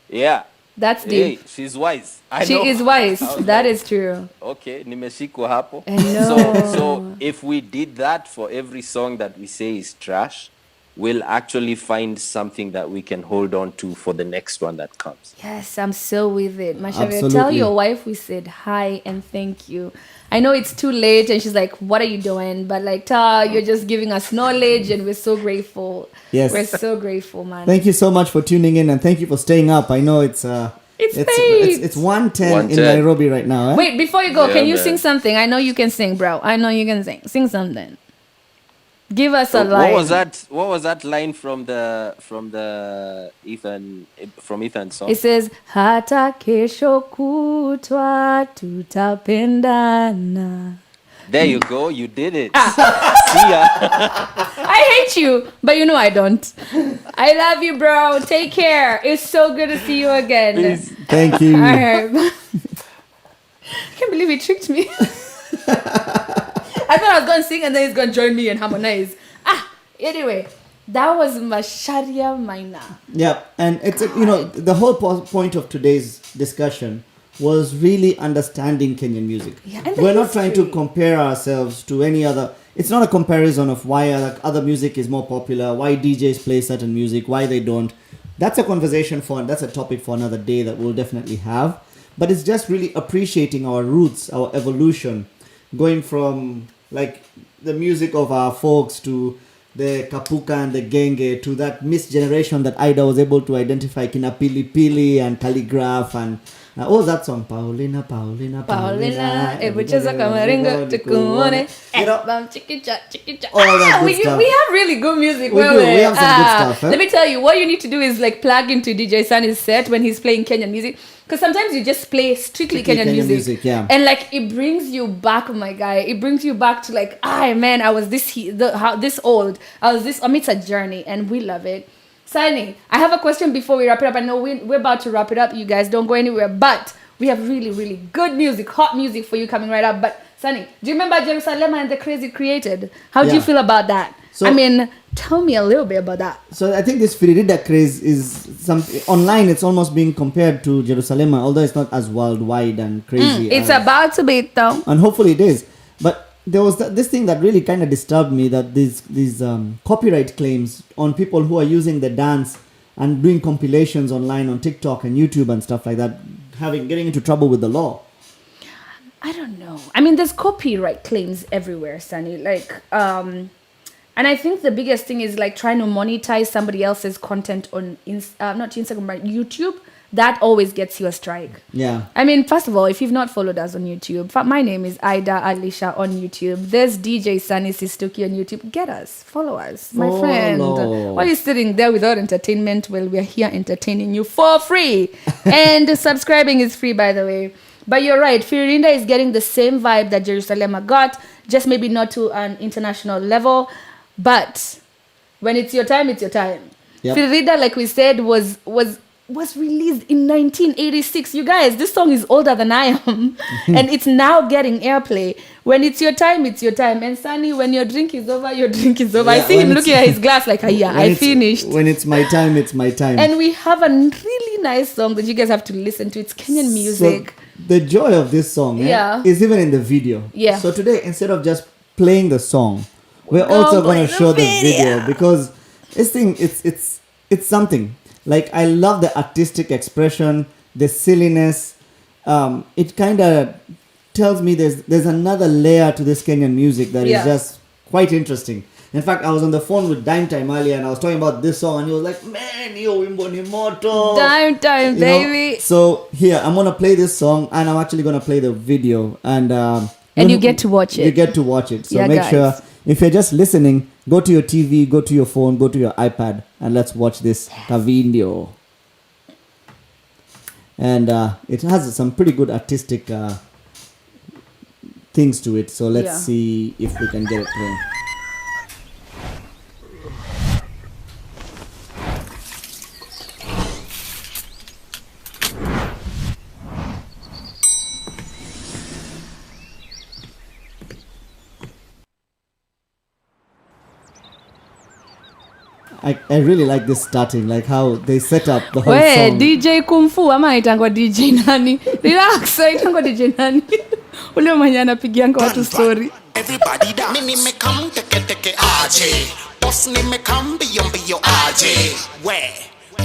yeah. that's Hey, deep. she's wise. I She know. is wise. I was That like, is true. Okay, nimeshikwa hapo. I know. So if we did that for every song that we say is trash, we'll actually find something that we can hold on to for the next one that comes. Yes, I'm so with it. Macharia, tell Absolutely. your wife we said hi and thank you. I know it's too late and she's like, what are you doing? But like, Ta, you're just giving us knowledge and we're so grateful. Yes. We're so grateful, man. Thank you so much for tuning in, and thank you for staying up. I know it's It's it's 1:10 in 1:10. Nairobi right now. Eh? Wait, before you go, Yeah, can you man. sing something? I know you can sing, bro. I know you can sing. Sing something. Give us a line. What was that line from Ethan's song? It says, hata kesho kutwa tutapendana. There you go. You did it. Ah. See ya. I hate you, but you know I don't. I love you, bro. Take care. It's so good to see you again. Thank you. All right. I can't believe he tricked me. I thought I was going to sing and then he's going to join me and harmonize. Anyway, that was Macharia Minor. Yeah, and it's the whole point of today's discussion was really understanding Kenyan music. Yeah, and the We're not trying to history. compare ourselves to any other. It's not a comparison of why other music is more popular, why DJs play certain music, why they don't. That's a conversation that's a topic for another day that we'll definitely have. But it's just really appreciating our roots, our evolution, going from like the music of our folks to the Kapuka and the Genge to that missed generation that Ida was able to identify, Kina Pili Pili and Calligraph and what was that song? Paulina, Paulina, Paulina. Ebucheza kamaringo tukuone. Chikicha. All that good stuff. We have really good music. We do. We have some good stuff. Let me tell you, what you need to do is like plug into DJ Sunny's set when he's playing Kenyan music. Because sometimes you just play strictly Kenyan music. Yeah. And like it brings you back, my guy. It brings you back to like, man, I was this old. I was this. It's a journey, and we love it. Sunny, I have a question before we wrap it up. I know we're about to wrap it up. You guys don't go anywhere, but we have really, really good music, hot music for you coming right up. But Sunny, do you remember Jerusalem and the Crazy Created? How do you feel about that? So, I mean, tell me a little bit about that. So I think this Firirida craze is something online. It's almost being compared to Jerusalem, although it's not as worldwide and crazy. It's about to be though, and hopefully it is. But there was this thing that really kind of disturbed me, that these copyright claims on people who are using the dance and doing compilations online on TikTok and YouTube and stuff like that, getting into trouble with the law. I don't know. I mean, there's copyright claims everywhere, Sunny. Like, and I think the biggest thing is like trying to monetize somebody else's content on not Instagram, but YouTube. That always gets you a strike. Yeah. I mean, first of all, if you've not followed us on YouTube, my name is Ida Alisha on YouTube. There's DJ Sunny Sistuki on YouTube. Get us. Follow us. My friend. Why are you sitting there without entertainment? Well, we're here entertaining you for free. And subscribing is free, by the way. But you're right. Firinda is getting the same vibe that Jerusalem got, just maybe not to an international level. But when it's your time, it's your time. Yep. Firinda, like we said, was released in 1986. You guys, this song is older than I am. And it's now getting airplay. When it's your time, it's your time. And Sunny, when your drink is over, your drink is over. Yeah, I see him looking at his glass like, I finished. When it's my time, it's my time. And we have a really nice song that you guys have to listen to. It's Kenyan music. So the joy of this song is even in the video. Yeah. So today, instead of just playing the song, we're also going to show the video. Because this thing, it's something. Like, I love the artistic expression, the silliness. It kind of tells me there's another layer to this Kenyan music that is just quite interesting. In fact, I was on the phone with Dime Time earlier and I was talking about this song and he was like, man, yo, wimbo ni moto. Dime Time, baby. So here, I'm going to play this song and I'm actually going to play the video. And you get to watch it. You get to watch it. So make sure, if you're just listening, go to your TV, go to your phone, go to your iPad, and let's watch this video. And it has some pretty good artistic things to it. So let's see if we can get it playing. I really like this starting, like how they set up the whole song. DJ Kung Fu ama itangwa DJ nani? Relax, itangwa DJ nani? Ule mwenye anapigianga watu story. Everybody da mimi me come teke aje. Boss ni me come biyo aje. We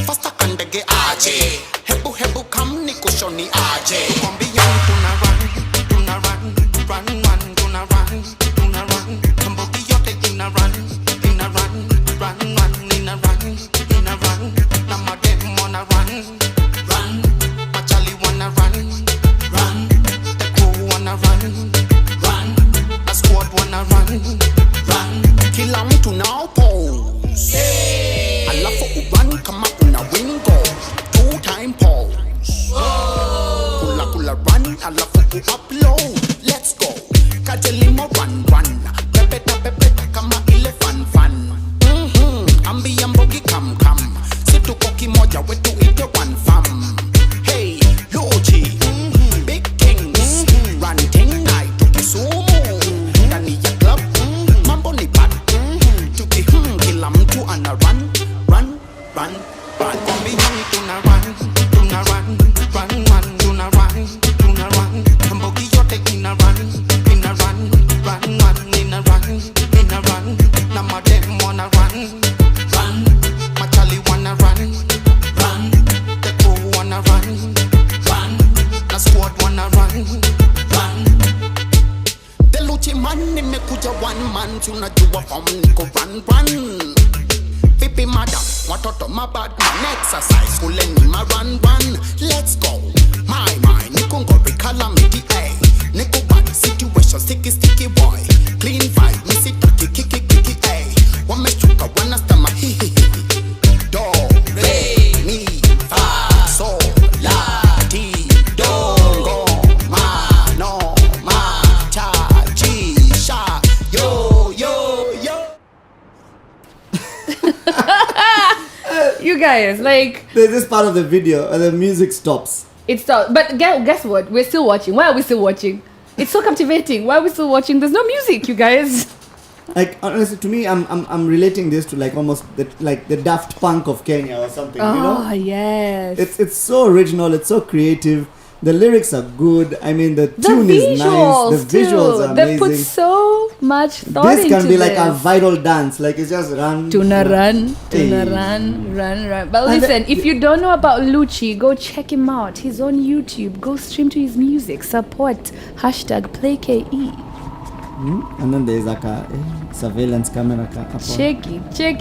fasta kandege aje. Hebu come ni kushoni aje. Kwambia tuna run, tuna run. Kambogi yote ina run. Kila mtu now pose. Alafu urun kama una wingo. 2-time pose. Kula run alafu upload. Let's go. Kajelimo run. Pepeta kama ile fan. Ambia mbogi come. Situ koki moja wetu ite one fam. Hey, Loji. Big things. Run thing night to Kisumu. Ndani ya club. Mambo ni bad. Tuki kila mtu ana run. Kwambi yangu tuna run. Mbogi yote ina run. Na madem wanna run. Machali wanna run. The crew wanna run. The squad wanna run. The Luchi man nimekuja one one man tunajua form niko run. Pipi madam, watoto mabad man exercise kuleni ma run. Let's go. My niko ngori calamity ay. Niko bad situation sticky boy. Clean vibe, me sit kiki ay. Wameshuka wanastama hi. Do, re, mi, fa, sol, la, ti, do, go, ma, no, ma, cha, chi, sha, yo. You guys, like, There's this part of the video and the music stops. it's so. But guess what? We're still watching. Why are we still watching? It's so captivating. Why are we still watching? There's no music, you guys. Like honestly, to me, I'm relating this to like almost the Daft Punk of Kenya or something. You know? Oh yes. It's so original. It's so creative. The lyrics are good. I mean, the tune is nice. The visuals are amazing. They put so much thought This into can be like this. a viral dance. Like it's just run. Run. Hey. But And listen, if you don't know about Lucci, go check him out. He's on YouTube. Go stream to his music. Support #PlayKE. And then there's like a surveillance camera. Check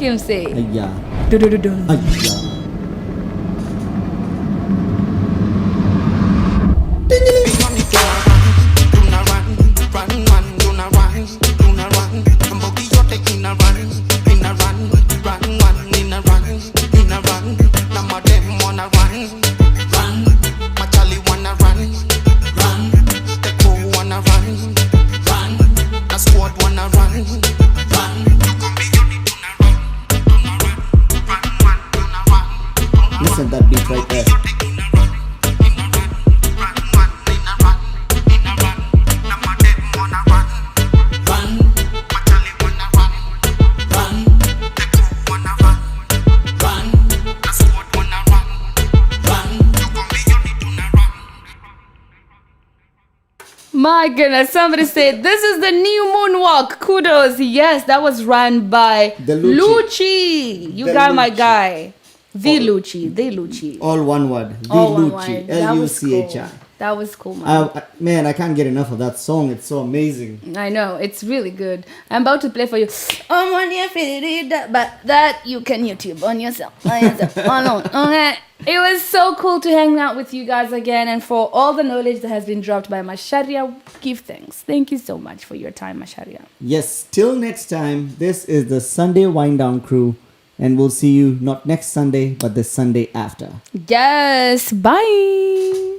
him. Say. Yeah. Dun-dun-dun-dun. Yeah. Listen that beat right there. My goodness, somebody said this is the new moonwalk. Kudos. Yes, that was run by The Lucci. Lucci. You The got my Lucci. guy. The Lucci. All one word. All one Lucci. word. That was cool. Luchi. That was cool, man. Man, I can't get enough of that song. It's so amazing. I know, it's really good. I'm about to play for you. I'm on your feet, but that you can YouTube on yourself. Okay. It was so cool to hang out with you guys again, and for all the knowledge that has been dropped by Masharia, give thanks. Thank you so much for your time, Masharia. Yes, till next time, this is the Sunday Wind Down crew, and we'll see you not next Sunday, but the Sunday after. Yes, bye.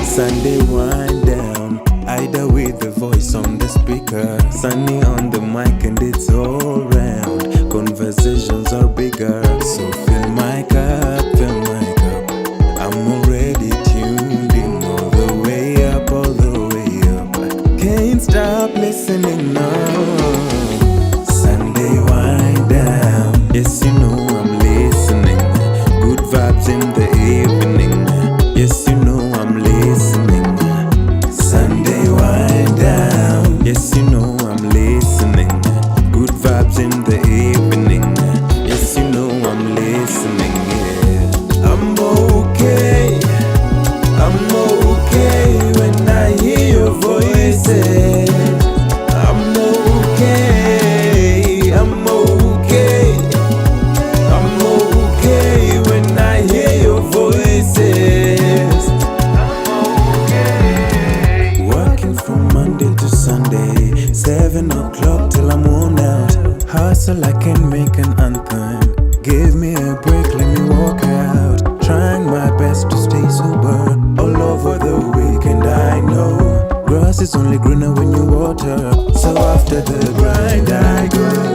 Sunday wind down, Ida with the voice on the speaker, Sunny on the mic and it's all round. Conversations are bigger, so fill my cup. I'm already tuned in all the way up. Can't stop listening now. Sunday wind down, yes you know I'm listening. Good vibes in the evening, yes you know I'm listening. Sunday wind down, yes you know I'm listening. Good vibes in the evening, yes you know I'm listening. Yeah, I'm okay when I hear your voices. I'm okay when I hear your voices. Working from Monday to Sunday, 7 o'clock till I'm worn out. Hustle, I can make an anthem. Give me a break, let me walk out. Trying my best to stay sober all over the weekend. I know grass is only greener when you water. So after the grind I go.